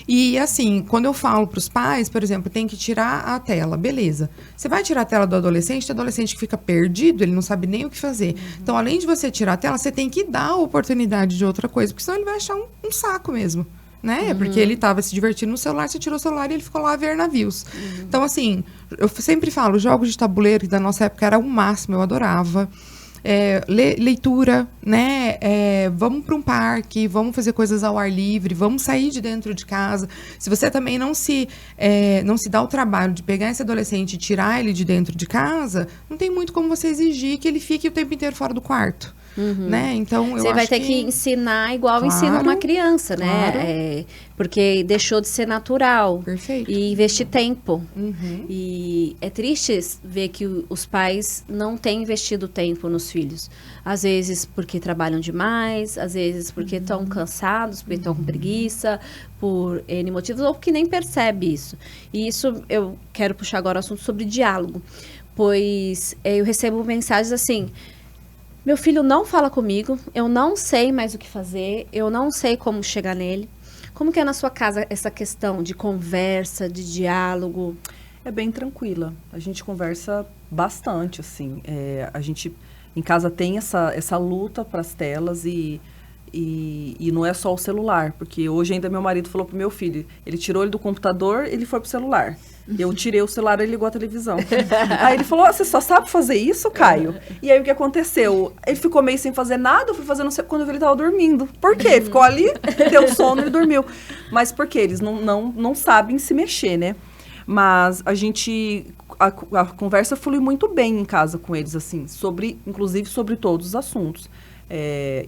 E, assim, quando eu falo para os pais, por exemplo, tem que tirar a tela. Beleza. Você vai tirar a tela do adolescente, tem adolescente que fica perdido, ele não sabe nem o que fazer. Então, além de você tirar a tela, você tem que dar a oportunidade de outra coisa, porque senão ele vai achar um saco mesmo, né? Porque ele estava se divertindo no celular, você tirou o celular e ele ficou lá a ver navios. Então, assim, eu sempre falo, jogos de tabuleiro, que da nossa época era o máximo, eu adorava. Leitura, né? Vamos para um parque, vamos fazer coisas ao ar livre, vamos sair de dentro de casa. Se você também não se dá o trabalho de pegar esse adolescente e tirar ele de dentro de casa, não tem muito como você exigir que ele fique o tempo inteiro fora do quarto. Né? Então, eu Você acho vai ter que ensinar igual ensina uma criança, né? Claro. Porque deixou de ser natural. Perfeito. E investir tempo. E é triste ver que os pais não têm investido tempo nos filhos. Às vezes porque trabalham demais, às vezes porque estão cansados, porque estão com preguiça, por N motivos, ou porque nem percebe isso. E isso eu quero puxar agora o assunto sobre diálogo. Pois eu recebo mensagens assim... Meu filho não fala comigo, eu não sei mais o que fazer, eu não sei como chegar nele. Como que é na sua casa essa questão de conversa, de diálogo? É bem tranquila. A gente conversa bastante, assim. A gente, em casa, tem essa luta para as telas e não é só o celular. Porque hoje ainda meu marido falou pro meu filho, ele tirou ele do computador, ele foi pro celular. Eu tirei o celular e ele ligou a televisão. Aí ele falou, você só sabe fazer isso, Caio? E aí o que aconteceu? Ele ficou meio sem fazer nada, eu fui fazer, não sei, quando eu vi ele tava dormindo. Por quê? Ficou ali, deu sono e dormiu. Mas por quê? Eles não sabem se mexer, né? Mas a conversa flui muito bem em casa com eles, assim, inclusive sobre todos os assuntos.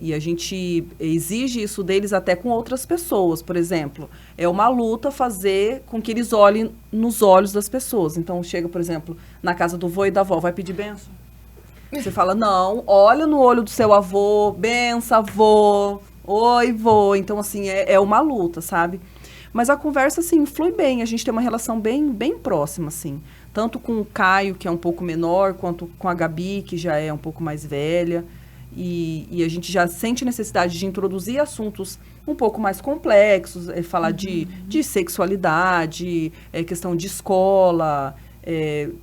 E a gente exige isso deles até com outras pessoas. Por exemplo, é uma luta fazer com que eles olhem nos olhos das pessoas. Então, chega, por exemplo, na casa do vô e da avó, vai pedir bênção? Você fala, não, olha no olho do seu avô, benção, avô, oi, vô. Então, assim, é uma luta, sabe? Mas a conversa, assim, flui bem. A gente tem uma relação bem, bem próxima, assim. Tanto com o Caio, que é um pouco menor, quanto com a Gabi, que já é um pouco mais velha. E a gente já sente necessidade de introduzir assuntos um pouco mais complexos, falar de sexualidade, questão de escola,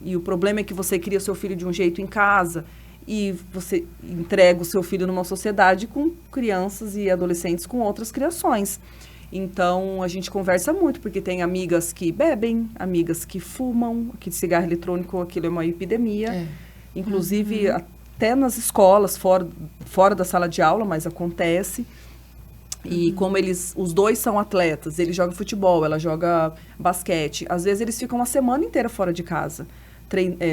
e o problema é que você cria seu filho de um jeito em casa e você entrega o seu filho numa sociedade com crianças e adolescentes com outras criações. Então, a gente conversa muito, porque tem amigas que bebem, amigas que fumam, que cigarro eletrônico, aquilo é uma epidemia. Inclusive, até nas escolas, fora da sala de aula, mas acontece. E como os dois são atletas, ele joga futebol, ela joga basquete. Às vezes, eles ficam uma semana inteira fora de casa.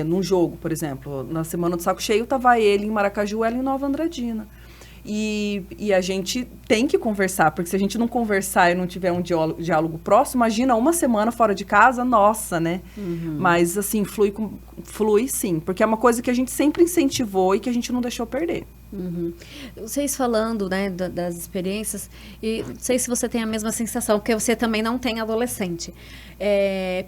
Num jogo, por exemplo. Na semana do saco cheio, tava ele em Maracaju, ela em Nova Andradina. E a gente tem que conversar, porque se a gente não conversar e não tiver um diálogo próximo, imagina uma semana fora de casa, nossa, né? Mas, assim, flui sim, porque é uma coisa que a gente sempre incentivou e que a gente não deixou perder. Vocês falando, né, das experiências, e não sei se você tem a mesma sensação, porque você também não tem adolescente.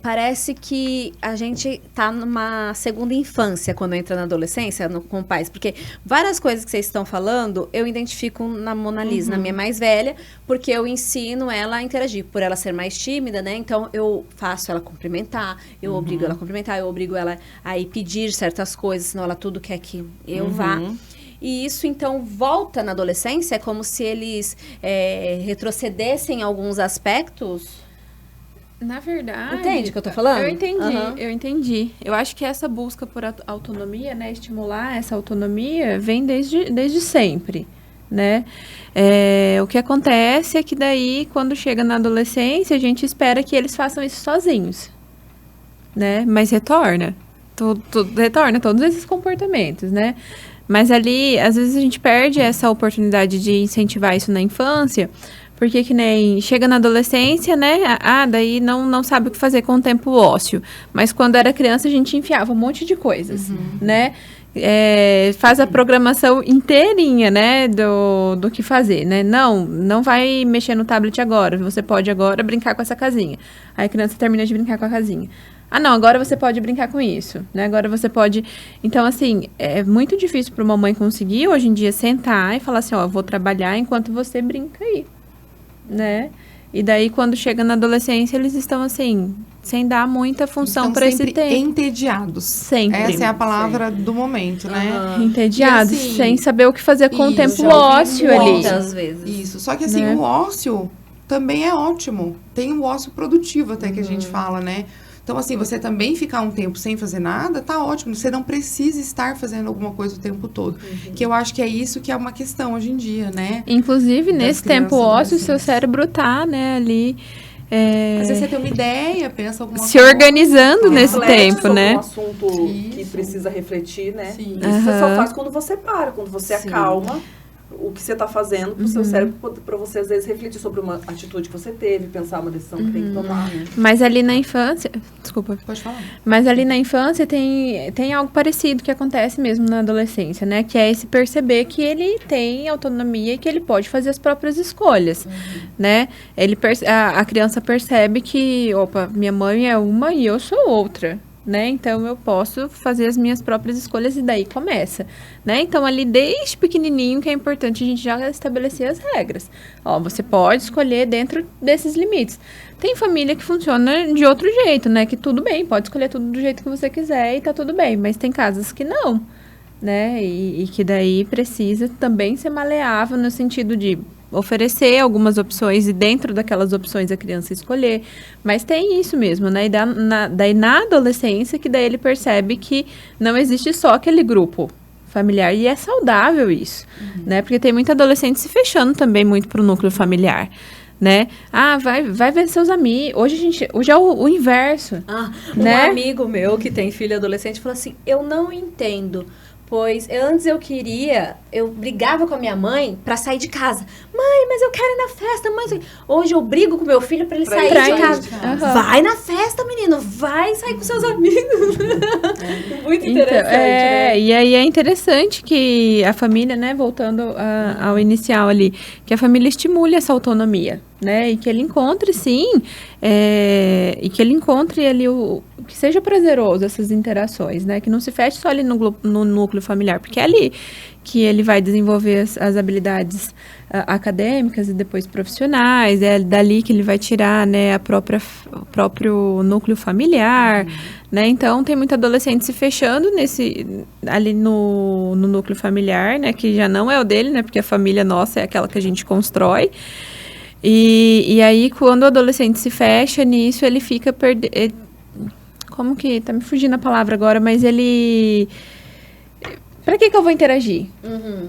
Parece que a gente tá numa segunda infância quando entra na adolescência com pais, porque várias coisas que vocês estão falando, eu identifico na Mona Lisa, na minha mais velha, porque eu ensino ela a interagir, por ela ser mais tímida, né, então eu faço ela cumprimentar, eu obrigo ela a cumprimentar, eu obrigo ela a ir pedir certas coisas, senão ela tudo quer que eu vá. E isso, então, volta na adolescência? É como se eles retrocedessem em alguns aspectos? Na verdade... Entende o que eu tô falando? Eu entendi. Eu acho que essa busca por autonomia, né? Estimular essa autonomia, vem desde sempre, né? O que acontece é que daí, quando chega na adolescência, a gente espera que eles façam isso sozinhos, né? Mas retorna. Retorna todos esses comportamentos, né? Mas ali, às vezes a gente perde essa oportunidade de incentivar isso na infância, porque que nem chega na adolescência, né? Daí não sabe o que fazer com o tempo ósseo. Mas quando era criança, a gente enfiava um monte de coisas, né? Faz a programação inteirinha, né? Do que fazer, né? Não vai mexer no tablet agora. Você pode agora brincar com essa casinha. Aí a criança termina de brincar com a casinha. Não, agora você pode brincar com isso, né? Agora você pode... Então, assim, é muito difícil para uma mãe conseguir, hoje em dia, sentar e falar assim, eu vou trabalhar enquanto você brinca aí, né? E daí, quando chega na adolescência, eles estão, assim, sem dar muita função para esse tempo. Entediados. Sempre. Essa é a palavra do momento, né? Entediados, assim, sem saber o que fazer com o tempo ósseo ali. Muitas vezes. Isso, só que assim, o ócio também é ótimo. Tem um ócio produtivo até que a gente fala, né? Então, assim, você também ficar um tempo sem fazer nada, tá ótimo. Você não precisa estar fazendo alguma coisa o tempo todo. Que eu acho que é isso que é uma questão hoje em dia, né? Inclusive, nesse tempo ósseo, seu cérebro tá, né, ali... Às vezes você tem uma ideia, pensa alguma se coisa. organizando nesse tempo, né? Um assunto que precisa refletir, né? Sim. Isso você só faz quando você para, quando você acalma o que você está fazendo para o seu cérebro, para você, às vezes, refletir sobre uma atitude que você teve, pensar uma decisão que tem que tomar. Mas ali na infância... Desculpa. Pode falar. Mas ali na infância tem algo parecido que acontece mesmo na adolescência, né? Que é esse perceber que ele tem autonomia e que ele pode fazer as próprias escolhas, né? A criança percebe que, opa, minha mãe é uma e eu sou outra, né? Então, eu posso fazer as minhas próprias escolhas e daí começa, né? Então, ali desde pequenininho que é importante a gente já estabelecer as regras. Você pode escolher dentro desses limites. Tem família que funciona de outro jeito, né? Que tudo bem, pode escolher tudo do jeito que você quiser e tá tudo bem. Mas tem casas que não, né? E que daí precisa também ser maleável no sentido de oferecer algumas opções e dentro daquelas opções a criança escolher. Mas tem isso mesmo, né? E daí na adolescência que daí ele percebe que não existe só aquele grupo familiar. E é saudável isso, né? Porque tem muita adolescente se fechando também muito pro núcleo familiar, né? Vai ver seus amigos. Hoje é o inverso. Um amigo meu que tem filho adolescente falou assim, eu não entendo. Pois antes eu brigava com a minha mãe pra sair de casa. Mãe, mas eu quero ir na festa. Mãe, hoje eu brigo com meu filho pra ele sair de casa. Vai na festa, menino. Vai sair com seus amigos. Muito interessante, né? E aí é interessante que a família, né, voltando ao inicial ali, que a família estimule essa autonomia, né? E que ele encontre, sim, e que ele encontre ali que seja prazeroso essas interações, né? Que não se feche só ali no núcleo familiar, porque é ali que ele vai desenvolver as habilidades acadêmicas e depois profissionais, é dali que ele vai tirar, né, o próprio núcleo familiar, né? Então, tem muito adolescente se fechando ali no núcleo familiar, né? Que já não é o dele, né? Porque a família nossa é aquela que a gente constrói. E aí, quando o adolescente se fecha nisso, ele fica como que... Tá me fugindo a palavra agora, mas ele... Pra que eu vou interagir?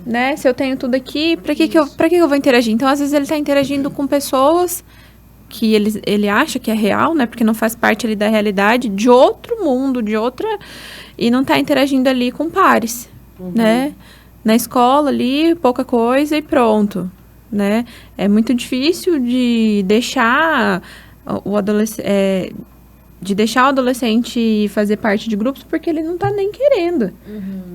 Né? Se eu tenho tudo aqui, pra que eu vou interagir? Então, às vezes, ele tá interagindo com pessoas que ele acha que é real, né? Porque não faz parte ali da realidade, de outro mundo, de outra... E não tá interagindo ali com pares, né? Na escola ali, pouca coisa e pronto, né? É muito difícil de deixar o adolescente fazer parte de grupos porque ele não tá nem querendo,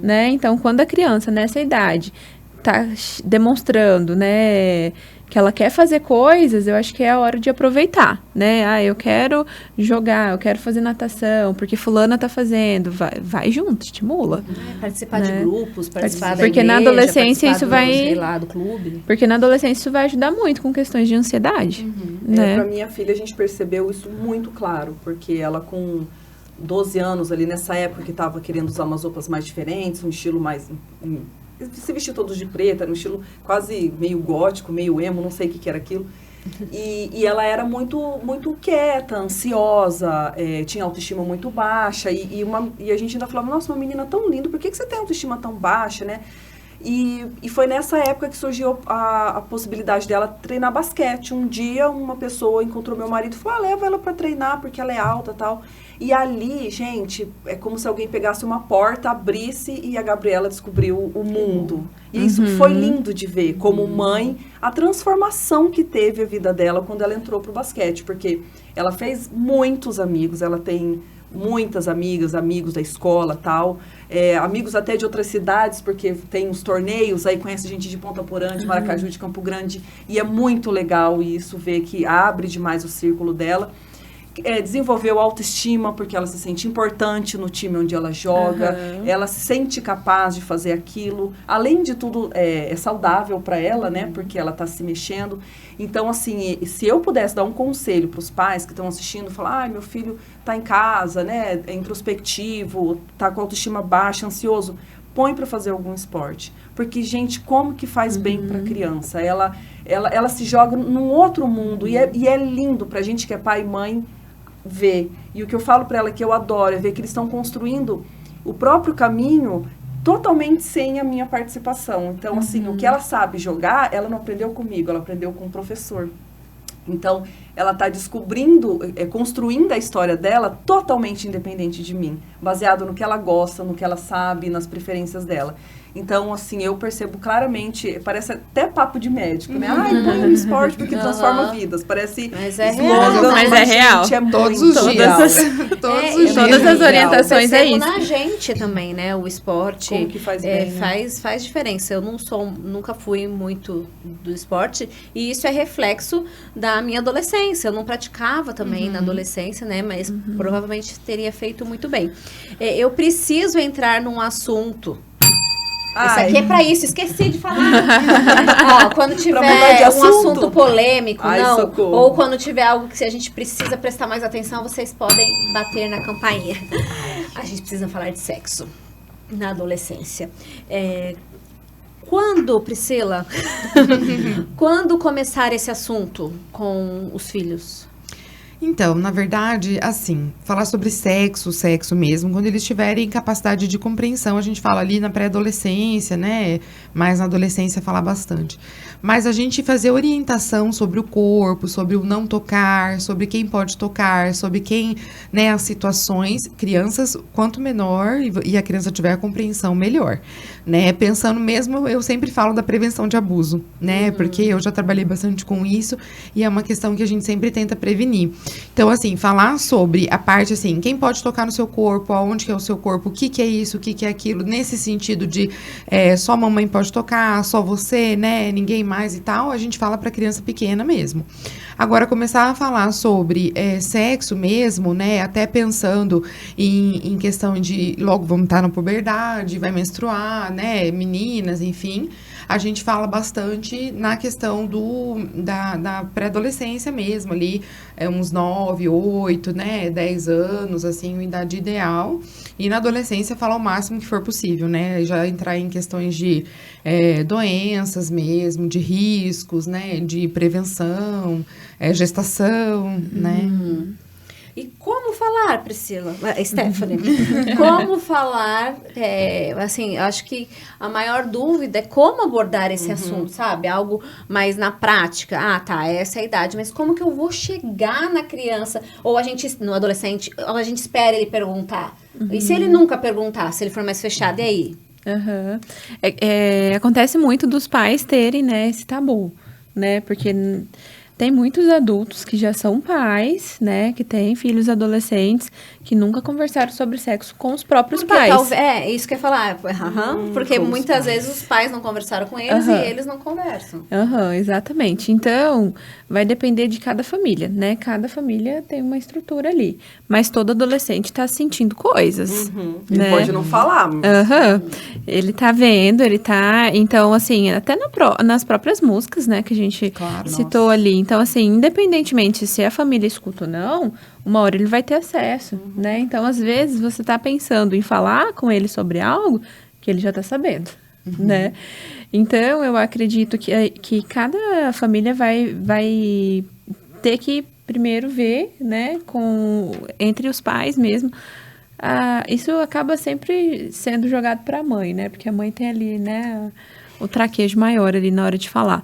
né? Então, quando a criança, nessa idade, tá demonstrando, né, que ela quer fazer coisas, eu acho que é a hora de aproveitar, né? Ah, eu quero jogar, eu quero fazer natação, porque fulana tá fazendo. Vai junto, estimula. Participar né? de grupos, participar da Porque igreja, na adolescência isso sei lá, do clube. Porque na adolescência isso vai ajudar muito com questões de ansiedade, né? Pra minha filha, a gente percebeu isso muito claro, porque ela com 12 anos ali, nessa época que tava querendo usar umas roupas mais diferentes, um estilo mais... se vestiu todos de preto, era um estilo quase meio gótico, meio emo, não sei o que era aquilo. E ela era muito, muito quieta, ansiosa, tinha autoestima muito baixa. E a gente ainda falava, nossa, uma menina tão linda, por que você tem autoestima tão baixa, né? E foi nessa época que surgiu a possibilidade dela treinar basquete. Um dia, uma pessoa encontrou meu marido e falou, leva ela pra treinar, porque ela é alta e tal. E ali, gente, é como se alguém pegasse uma porta, abrisse e a Gabriela descobriu o mundo. E isso foi lindo de ver, como mãe, a transformação que teve a vida dela quando ela entrou pro basquete. Porque ela fez muitos amigos, ela tem muitas amigas, amigos da escola e tal. Amigos até de outras cidades, porque tem uns torneios, aí conhece gente de Ponta Porã, de Maracaju, de Campo Grande. E é muito legal isso, ver que abre demais o círculo dela. Desenvolveu autoestima, porque ela se sente importante no time onde ela joga, ela se sente capaz de fazer aquilo. Além de tudo, é saudável para ela, né? Porque ela está se mexendo. Então, assim, se eu pudesse dar um conselho para os pais que estão assistindo, falar, meu filho está em casa, né? É introspectivo, está com autoestima baixa, ansioso, põe para fazer algum esporte. Porque, gente, como que faz bem para a criança? Ela se joga num outro mundo e é lindo para a gente que é pai e mãe ver. E o que eu falo para ela que eu adoro é ver que eles estão construindo o próprio caminho totalmente sem a minha participação. Então, assim, o que ela sabe jogar, ela não aprendeu comigo, ela aprendeu com o professor. Então, ela está descobrindo, construindo a história dela totalmente independente de mim, baseado no que ela gosta, no que ela sabe, nas preferências dela. Então, assim, eu percebo claramente, parece até papo de médico, né? Ai, põe no esporte porque transforma vidas. Parece slogan, mas é real. Gente, é Todos muito os real. dias. Todos os dias. Todas as orientações é isso. Na gente também, né? O esporte Como que faz bem, né? faz diferença. Eu nunca fui muito do esporte e isso é reflexo da minha adolescência. Eu não praticava também na adolescência, né? Mas provavelmente teria feito muito bem. Eu preciso entrar num assunto. Isso aqui é pra isso, esqueci de falar. Quando tiver um assunto polêmico, socorro. ou quando tiver algo que a gente precisa prestar mais atenção, vocês podem bater na campainha. A gente precisa falar de sexo na adolescência. Priscila, quando começar esse assunto com os filhos? Então, na verdade, assim, falar sobre sexo mesmo, quando eles tiverem capacidade de compreensão, a gente fala ali na pré-adolescência, né? Mas na adolescência falar bastante. Mas a gente fazer orientação sobre o corpo, sobre o não tocar, sobre quem pode tocar, sobre quem, né, as situações, crianças, quanto menor e a criança tiver a compreensão, melhor, né? Pensando mesmo, eu sempre falo da prevenção de abuso, né? Porque eu já trabalhei bastante com isso e é uma questão que a gente sempre tenta prevenir. Então, assim, falar sobre a parte, assim, quem pode tocar no seu corpo, aonde que é o seu corpo, o que que é isso, o que que é aquilo, nesse sentido de só mamãe pode tocar, só você, né, ninguém mais e tal, a gente fala pra criança pequena mesmo. Agora, começar a falar sobre sexo mesmo, né, até pensando em questão de, logo vamos estar na puberdade, vai menstruar, né, meninas, enfim, a gente fala bastante na questão da pré-adolescência mesmo, ali, uns 9, 8, né, 10 anos, assim, uma idade ideal. E na adolescência fala o máximo que for possível, né? Já entrar em questões de doenças mesmo, de riscos, né, de prevenção, gestação, né? E como falar, Priscila? Stephanie, como falar, assim, acho que a maior dúvida é como abordar esse assunto, sabe? Algo mais na prática. Ah, tá, essa é a idade, mas como que eu vou chegar na criança, ou no adolescente, ou a gente espera ele perguntar? E se ele nunca perguntar, se ele for mais fechado, e aí? Uhum. Acontece muito dos pais terem, né, esse tabu, né? Porque tem muitos adultos que já são pais, né, que têm filhos adolescentes, que nunca conversaram sobre sexo com os próprios pais. Isso que eu ia falar. Porque muitas vezes os pais não conversaram com eles e eles não conversam. Exatamente. Então, vai depender de cada família, né? Cada família tem uma estrutura ali. Mas todo adolescente está sentindo coisas. Ele né? pode não falar. Ele tá vendo, ele tá... Então, assim, até nas próprias músicas, né, que a gente citou ali. Então, assim, independentemente se a família escuta ou não, uma hora ele vai ter acesso, né? Então, às vezes, você tá pensando em falar com ele sobre algo que ele já tá sabendo, né? Então, eu acredito que cada família vai ter que primeiro ver, né, entre os pais mesmo. Isso acaba sempre sendo jogado para a mãe, né? Porque a mãe tem ali, né, o traquejo maior ali na hora de falar.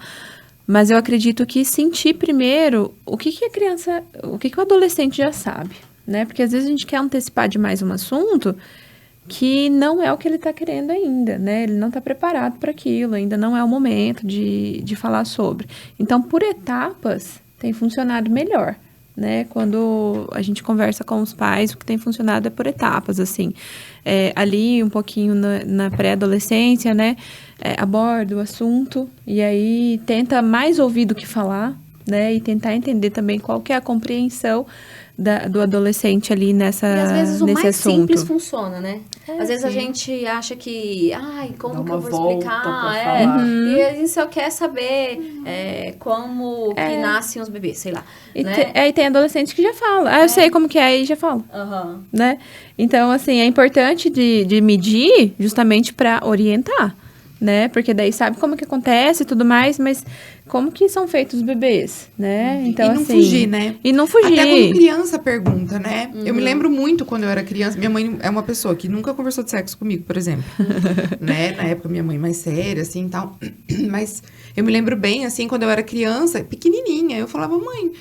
Mas eu acredito que sentir primeiro o que o adolescente já sabe, né? Porque às vezes a gente quer antecipar demais um assunto que não é o que ele está querendo ainda, né? Ele não está preparado para aquilo, ainda não é o momento de falar sobre. Então, por etapas, tem funcionado melhor, né? Quando a gente conversa com os pais, o que tem funcionado é por etapas, assim. Ali, um pouquinho na pré-adolescência, né? Aborda o assunto e aí tenta mais ouvir do que falar, né? E tentar entender também qual que é a compreensão do adolescente ali nesse assunto. E às vezes o mais simples funciona, né? Às vezes a gente acha que, como que eu vou explicar? E a gente só quer saber como que nascem os bebês, sei lá. E tem adolescente que já fala. Eu sei como que é e já falo. Né? Então, assim, é importante de medir justamente para orientar, né? Porque daí sabe como que acontece e tudo mais, mas como que são feitos os bebês, né? Então, e não fugir, né? E não fugir. Até quando criança pergunta, né? Eu me lembro muito quando eu era criança. Minha mãe é uma pessoa que nunca conversou de sexo comigo, por exemplo. Né? Na época, minha mãe mais séria, assim, e tal. Mas eu me lembro bem, assim, quando eu era criança, pequenininha. Eu falava, mãe,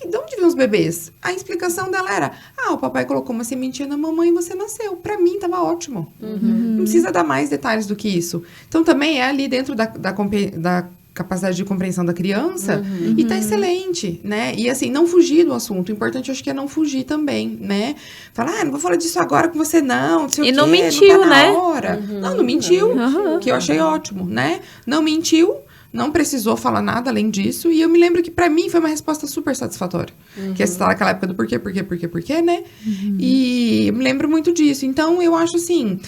de onde vêm os bebês? A explicação dela era, o papai colocou uma sementinha na mamãe e você nasceu. Pra mim, tava ótimo. Não precisa dar mais detalhes do que isso. Então, também é ali dentro da capacidade de compreensão da criança e tá excelente, né? E assim, não fugir do assunto. O importante, eu acho que é não fugir também, né? Falar, não vou falar disso agora com você, não sei o quê, não mentiu, não tá né? na hora. Não mentiu, que eu achei ótimo, né? Não mentiu, não precisou falar nada além disso. E eu me lembro que pra mim foi uma resposta super satisfatória. Que é estar naquela época do porquê, né? E eu me lembro muito disso. Então, eu acho assim,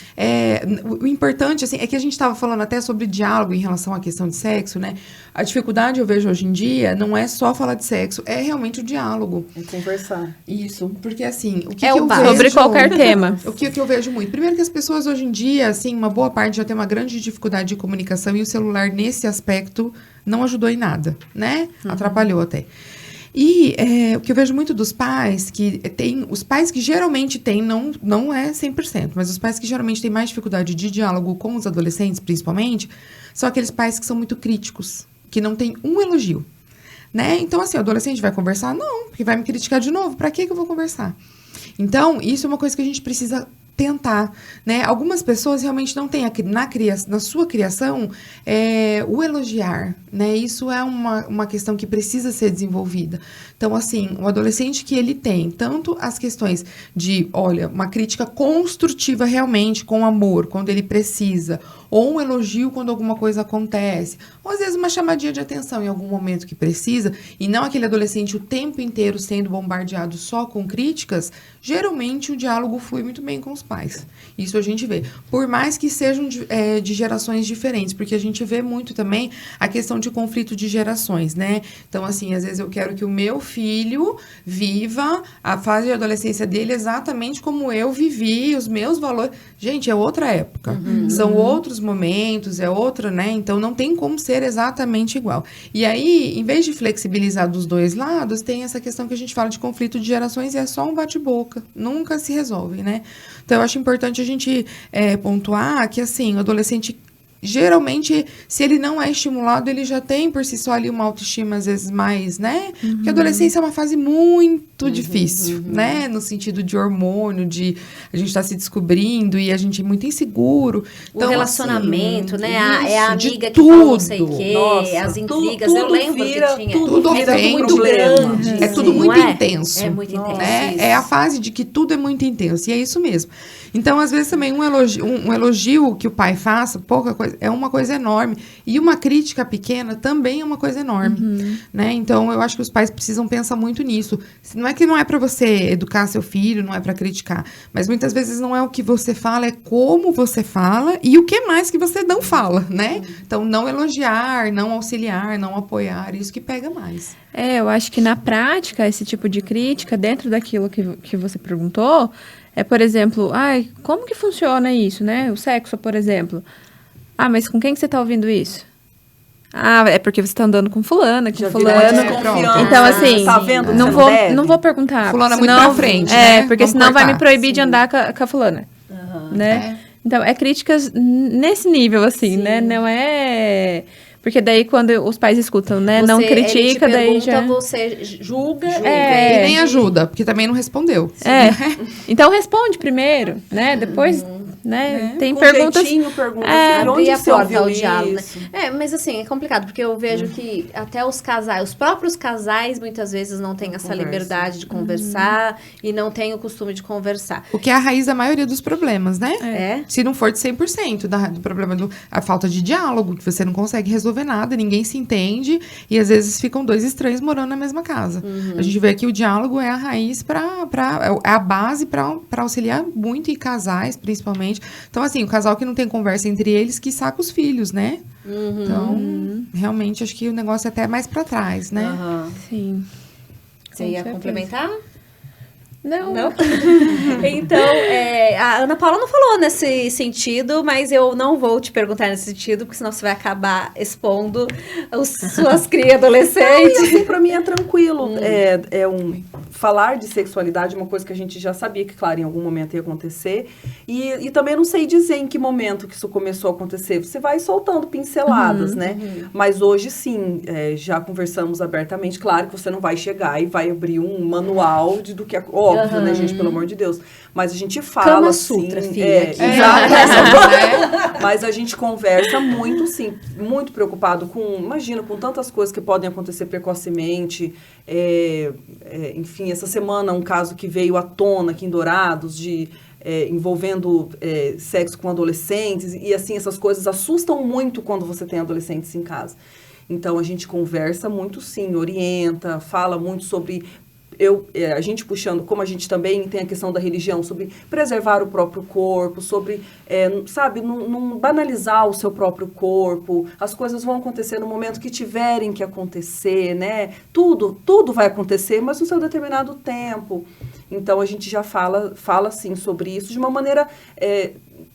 o importante, assim, é que a gente estava falando até sobre diálogo em relação à questão de sexo, né? A dificuldade, eu vejo hoje em dia, não é só falar de sexo, é realmente o diálogo. É conversar. Isso, porque assim, o que eu vejo... Sobre qualquer tema. O que eu vejo muito? Primeiro que as pessoas hoje em dia, assim, uma boa parte já tem uma grande dificuldade de comunicação e o celular, nesse aspecto, não ajudou em nada, né? Atrapalhou até. E o que eu vejo muito dos pais, os pais que geralmente têm, não é 100%, mas os pais que geralmente têm mais dificuldade de diálogo com os adolescentes, principalmente, são aqueles pais que são muito críticos, que não têm um elogio, né? Então, assim, o adolescente vai conversar? Não, porque vai me criticar de novo. Pra que eu vou conversar? Então, isso é uma coisa que a gente precisa tentar, né? Algumas pessoas realmente não têm na sua criação o elogiar, né? Isso é uma questão que precisa ser desenvolvida. Então, assim, o adolescente que ele tem tanto as questões de, uma crítica construtiva realmente, com amor, quando ele precisa, ou um elogio quando alguma coisa acontece, ou às vezes uma chamadinha de atenção em algum momento que precisa, e não aquele adolescente o tempo inteiro sendo bombardeado só com críticas, geralmente o diálogo flui muito bem com os pais. Isso a gente vê. Por mais que sejam de gerações diferentes, porque a gente vê muito também a questão de conflito de gerações, né? Então, assim, às vezes eu quero que o meu filho viva a fase de adolescência dele exatamente como eu vivi, os meus valores. Gente, é outra época. São outros momentos, é outra, né? Então, não tem como ser exatamente igual. E aí, em vez de flexibilizar dos dois lados, tem essa questão que a gente fala de conflito de gerações e é só um bate-boca. Nunca se resolve, né? Então, eu acho importante a gente pontuar que, assim, o adolescente, geralmente, se ele não é estimulado, ele já tem por si só ali uma autoestima, às vezes, mais, né? Porque a adolescência é uma fase muito difícil, né? No sentido de hormônio, de a gente tá se descobrindo e a gente é muito inseguro. O relacionamento, assim, né? isso, É a de amiga que tudo. fala não sei o quê, Nossa, as intrigas. Eu tudo lembro vira- que tinha. Tudo vira ofende, muito grande. É tudo Sim, muito não é? intenso. É muito intenso. Né? isso. É a fase de que tudo é muito intenso, e é isso mesmo. Então, às vezes, também um elogio que o pai faça, pouca coisa, é uma coisa enorme. E uma crítica pequena também é uma coisa enorme. Né? Então, eu acho que os pais precisam pensar muito nisso. Não é que não é para você educar seu filho, não é para criticar. Mas muitas vezes não é o que você fala, é como você fala e o que mais que você não fala, né? Então, não elogiar, não auxiliar, não apoiar, isso que pega mais. Eu acho que na prática, esse tipo de crítica, dentro daquilo que você perguntou, é, por exemplo, como que funciona isso, né? O sexo, por exemplo. Mas com quem que você tá ouvindo isso? É porque você tá andando com fulana, com Já fulano. vira uma pronto. desconfiança. Então, assim, Tá vendo? não vou perguntar. Fulano é muito senão- pra frente, porque Vamos senão vai me cortar. proibir de andar com a fulana, né? Então, críticas nesse nível, assim, né? Não é... Porque daí, quando os pais escutam, né? Não Ele critica, te daí pergunta, já... você julga. E nem ajuda, porque também não respondeu. Então, responde primeiro, né? Depois, né? Tem Com perguntas... jeitinho, pergunta Abrir onde a você porta ouviu ao diálogo, né? isso? Mas assim, é complicado, porque eu vejo que até os próprios casais, muitas vezes não têm essa Conversa. liberdade de conversar e não têm o costume de conversar. O que é a raiz da maioria dos problemas, né? É? Se não for de 100% do problema, a falta de diálogo, que você não consegue resolver nada, ninguém se entende, e às vezes ficam dois estranhos morando na mesma casa. A gente vê que o diálogo é a raiz é a base para auxiliar muito em casais, principalmente. Então, assim, o casal que não tem conversa entre eles, que saca os filhos, né? Então, realmente, acho que o negócio é até mais para trás, né? Aham. Sim. Você Com ia certeza. complementar? Não. Então, a Ana Paula não falou nesse sentido, mas eu não vou te perguntar nesse sentido, porque senão você vai acabar expondo suas crias E adolescentes. assim, pra mim é tranquilo. Falar de sexualidade é uma coisa que a gente já sabia que, claro, em algum momento ia acontecer. E também não sei dizer em que momento que isso começou a acontecer. Você vai soltando pinceladas, né? Mas hoje, sim, já conversamos abertamente. Claro que você não vai chegar e vai abrir um manual do que é óbvio, né, gente? Pelo amor de Deus. Mas a gente fala, Kama assim... Sutra, filha, aqui. Exato. Mas a gente conversa muito, sim, muito preocupado imagina, com tantas coisas que podem acontecer precocemente. Enfim, essa semana um caso que veio à tona aqui em Dourados, envolvendo sexo com adolescentes. E assim, essas coisas assustam muito quando você tem adolescentes em casa. Então, a gente conversa muito, sim, orienta, fala muito sobre... a gente puxando, como a gente também tem a questão da religião, sobre preservar o próprio corpo, sobre, sabe, não banalizar o seu próprio corpo. As coisas vão acontecer no momento que tiverem que acontecer, né? Tudo vai acontecer, mas no seu determinado tempo. Então, a gente já fala assim, sobre isso de uma maneira...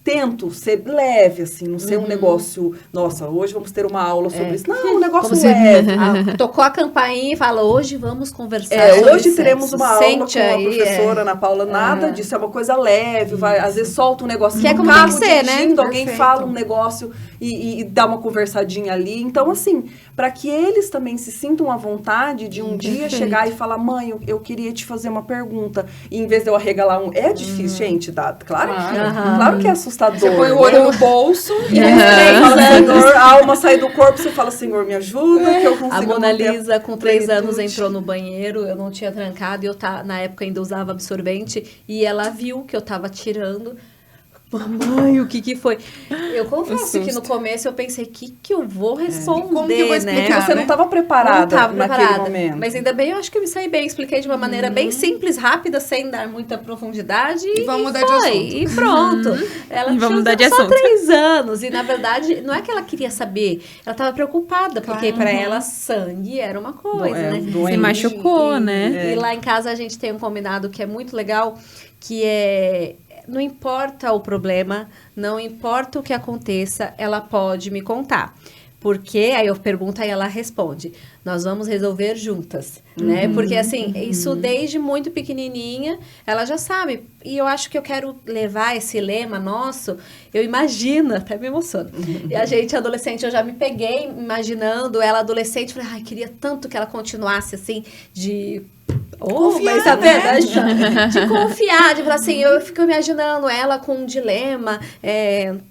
Tento ser leve, assim, não ser um negócio... Nossa, hoje vamos ter uma aula sobre isso. Não, um negócio Como leve. Tocou a campainha e fala, hoje vamos conversar sobre Hoje sexo. teremos uma aula Sente com a aí, professora Ana Paula. Nada disso, é uma coisa leve. Às vezes solta um negocinho Que é no como carro, tem que ser, né? dirigindo, alguém Perfeito. fala um negócio e dá uma conversadinha ali. Então, assim, para que eles também se sintam à vontade de um dia chegar e falar, mãe, eu queria te fazer uma pergunta. E em vez de eu arregalar é difícil, gente, claro que é assustador. Você põe o olho no bolso e Senhor, a alma sai do corpo, você fala, Senhor, me ajuda, que eu consiga A Mona manter Lisa, com 3 anos, plenitude. entrou no banheiro, eu não tinha trancado, e na época ainda usava absorvente, e ela viu que eu tava tirando. mamãe, o que que foi? Eu confesso susto. que no começo eu pensei, o que eu vou responder, Como que eu vou né? explicar? Você não estava Eu preparada não tava naquele preparada, momento. mas ainda bem, eu acho que eu me saí bem. Expliquei de uma maneira bem simples, rápida, sem dar muita profundidade. E vamos mudar de foi, assunto. E pronto. Ela E vamos tinha mudar de só assunto. 3 anos. E, na verdade, não é que ela queria saber. Ela estava preocupada, porque para ela, sangue era uma coisa, né? Se machucou, né? E lá em casa a gente tem um combinado que é muito legal, que é... Não importa o problema, não importa o que aconteça, ela pode me contar. Porque, aí eu pergunto, aí ela responde, nós vamos resolver juntas, né? Porque, assim, isso desde muito pequenininha, ela já sabe. E eu acho que eu quero levar esse lema nosso, eu imagino, até me emociono. E a gente, adolescente, eu já me peguei imaginando ela adolescente, falei, ai, queria tanto que ela continuasse, assim, de... Confiar, mas tá vendo? né? De confiar, de falar assim, eu fico imaginando ela com um dilema,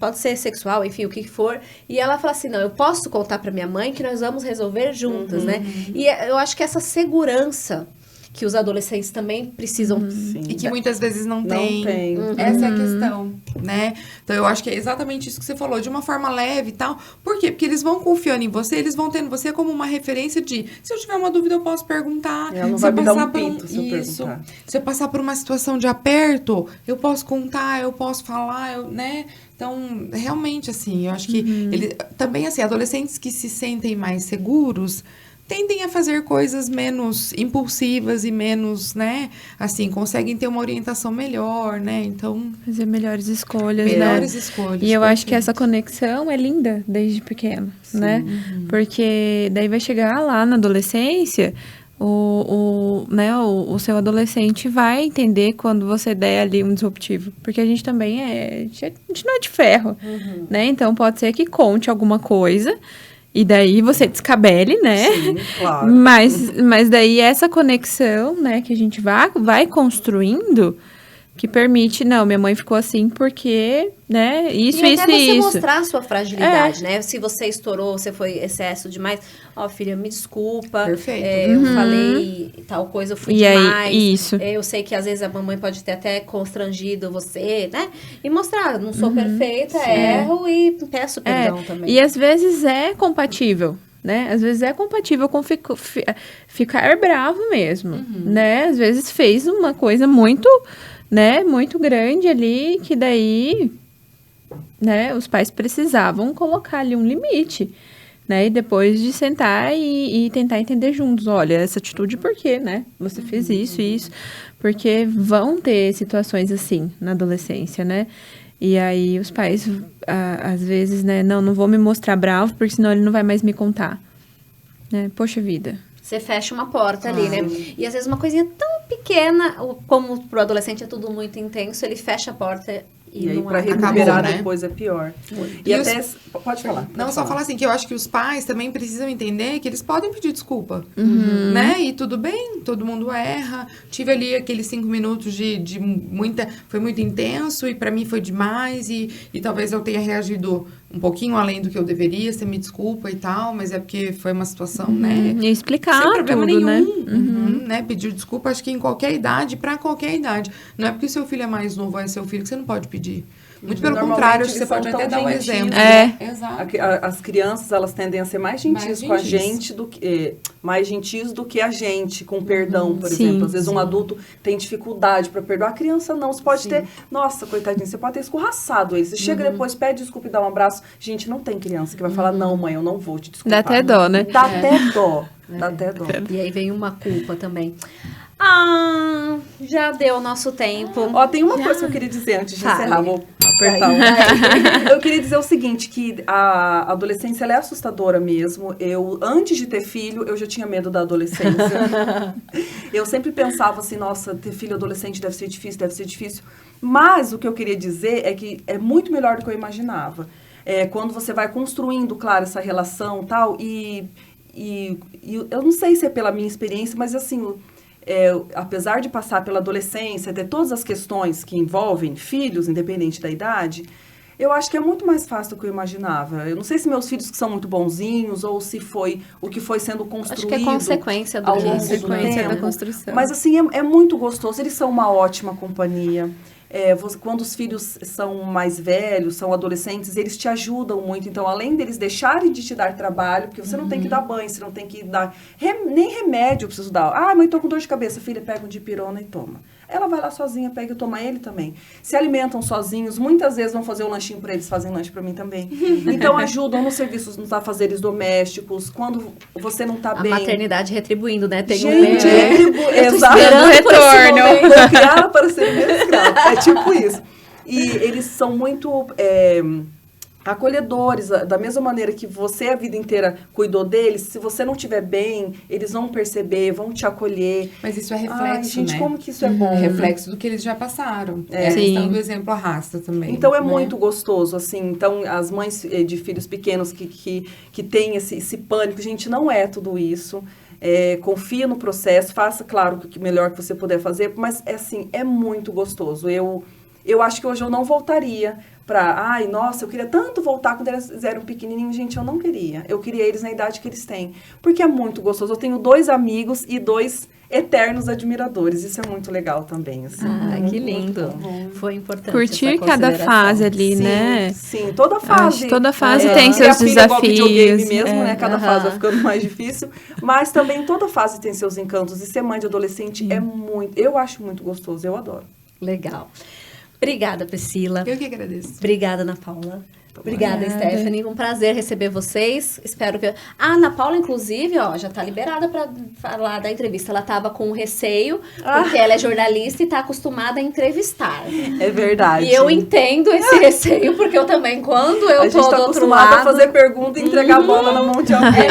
pode ser sexual, enfim, o que for, e ela fala assim, não, eu posso contar pra minha mãe que nós vamos resolver juntas, né? E eu acho que essa segurança que os adolescentes também precisam. E que muitas vezes não tem. tem. Essa é a questão, né? Então, eu acho que é exatamente isso que você falou, de uma forma leve e tal. Por quê? Porque eles vão confiando em você, eles vão tendo você como uma referência de, se eu tiver uma dúvida, eu posso perguntar. Ela não Se vai eu me dar passar um por pito se eu perguntar. Se eu passar por uma situação de aperto, eu posso contar, eu posso falar, né? Então, realmente, assim, eu acho que ele também, assim, adolescentes que se sentem mais seguros tendem a fazer coisas menos impulsivas e menos, né? Assim, conseguem ter uma orientação melhor, né? Então, Fazer melhores escolhas, melhores né? escolhas. E eu acho que perfeito. essa conexão é linda desde pequeno, né? Porque daí vai chegar lá na adolescência, o seu adolescente vai entender quando você der ali um disruptivo. Porque a gente também a gente não é de ferro, né? Então, pode ser que conte alguma coisa e daí você descabele, né? Sim, claro. Mas daí essa conexão, né, que a gente vai construindo, que permite, não, minha mãe ficou assim porque, né, isso, e isso até e você isso. mostrar a sua fragilidade, né? Se você estourou, você foi excesso demais. Ó, filha, me desculpa. Perfeito. Eu falei tal coisa, eu fui E aí, demais. isso. Eu sei que às vezes a mamãe pode ter até constrangido você, né? E mostrar, não sou perfeita, erro e peço perdão também. E às vezes é compatível, né? Às vezes é compatível com ficar bravo mesmo, né? Às vezes fez uma coisa muito, né, muito grande ali, que daí, né, os pais precisavam colocar ali um limite, né? E depois de sentar e tentar entender juntos, olha, essa atitude por quê, né? Você fez isso e isso, porque vão ter situações assim na adolescência, né? E aí os pais, às vezes, né, não vou me mostrar bravo, porque senão ele não vai mais me contar, né? Poxa vida. Você fecha uma porta ali, né? E às vezes uma coisinha tão pequena, como pro adolescente é tudo muito intenso, ele fecha a porta E aí, não pra abre. recuperar Acabou, né? depois é pior. E E os- até... Pode falar. Não, pode só falar assim, que eu acho que os pais também precisam entender que eles podem pedir desculpa, né? E tudo bem, todo mundo erra. Tive ali aqueles 5 minutos de muita... Foi muito intenso e pra mim foi demais e talvez eu tenha reagido um pouquinho além do que eu deveria, você me desculpa e tal, mas é porque foi uma situação, né? E explicar Sem problema tudo, nenhum, né? né? Pedir desculpa, acho que em qualquer idade, pra qualquer idade. Não é porque seu filho é mais novo ou é seu filho que você não pode pedir. Muito pelo Normalmente contrário, acho que eles você pode são até tão dar um gentis, exemplo. né? Exato. As crianças, elas tendem a ser mais gentis Mais com a gentis. gente do que... mais gentis do que a gente, com perdão, por Sim, exemplo. Às vezes um adulto tem dificuldade pra perdoar. A criança não. Você pode ter... Nossa, coitadinho, você pode ter escorraçado ele. Você chega depois, pede desculpa e dá um abraço. Gente, não tem criança que vai falar, não, mãe, eu não vou te Dá desculpar. até dó, né? Dá até dó. Dá até dó. E aí vem uma culpa também. Já deu o nosso tempo. Ó, tem uma coisa que eu queria dizer antes de Fale. encerrar. Vou apertar Eu queria dizer o seguinte, que a adolescência, ela é assustadora mesmo. Eu, antes de ter filho, eu já tinha medo da adolescência. Eu sempre pensava assim, nossa, ter filho adolescente deve ser difícil, deve ser difícil. Mas o que eu queria dizer é que é muito melhor do que eu imaginava. Quando você vai construindo, claro, essa relação tal, e eu não sei se é pela minha experiência, mas assim... apesar de passar pela adolescência, ter todas as questões que envolvem filhos, independente da idade, eu acho que é muito mais fácil do que eu imaginava. Eu não sei se meus filhos que são muito bonzinhos ou se foi o que foi sendo construído. Acho que é consequência do ao que longo do Consequência da tempo. construção. Mas assim, é muito gostoso. Eles são uma ótima companhia. Quando os filhos são mais velhos, são adolescentes, eles te ajudam muito. Então, além deles deixarem de te dar trabalho, porque você não tem que dar banho, você não tem que dar... nem remédio eu preciso dar. Ah, mãe, tô com dor de cabeça. Filha, pega um dipirona e toma. Ela vai lá sozinha, pega e toma ele também. Se alimentam sozinhos, muitas vezes vão fazer um lanchinho para eles, fazem lanche para mim também. Então, ajudam nos serviços, nos afazeres domésticos, quando você não tá bem. A maternidade retribuindo, né? Tem Gente, exato. Retorno. Vou criá-la para ser meu escravo. É tipo isso. E eles são muito... acolhedores, da mesma maneira que você a vida inteira cuidou deles, se você não estiver bem, eles vão perceber, vão te acolher. Mas isso é reflexo, Ai, gente, né? como que isso é bom. É reflexo do que eles já passaram. Sim. A questão do exemplo arrasta também. Então, é né? muito gostoso, assim. Então, as mães de filhos pequenos que têm esse pânico, gente, não é tudo isso. Confia no processo, faça, claro, o que melhor que você puder fazer, mas, assim, é muito gostoso. Eu acho que hoje eu não voltaria ai, nossa, eu queria tanto voltar quando eles eram pequenininhos. Gente, eu não queria. Eu queria eles na idade que eles têm. Porque é muito gostoso. Eu tenho 2 amigos e 2 eternos admiradores. Isso é muito legal também, assim. Que lindo. Foi importante. Curtir cada fase ali, sim, né? Sim, toda fase. Toda fase tem seus desafios. Videogame mesmo, né? Cada fase vai ficando mais difícil. Mas também toda fase tem seus encantos. E ser mãe de adolescente é muito... Eu acho muito gostoso. Eu adoro. Legal. Obrigada, Priscila. Eu que agradeço. Obrigada, Ana Paula. Obrigada, Stephanie. Um prazer receber vocês. Espero que... A Ana Paula, inclusive, já tá liberada para falar da entrevista. Ela tava com receio, porque ela é jornalista e tá acostumada a entrevistar. É verdade. E eu entendo esse receio, porque eu também, quando eu tô do outro lado... A gente tá acostumada a fazer pergunta e entregar a bola na mão de alguém.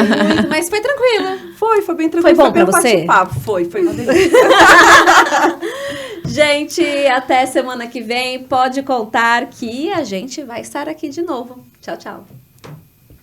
Mas foi tranquila. Foi bem tranquilo. Foi bom pra você? Foi uma delícia. Gente, até semana que vem. Pode contar que a gente vai estar aqui de novo. Tchau, tchau.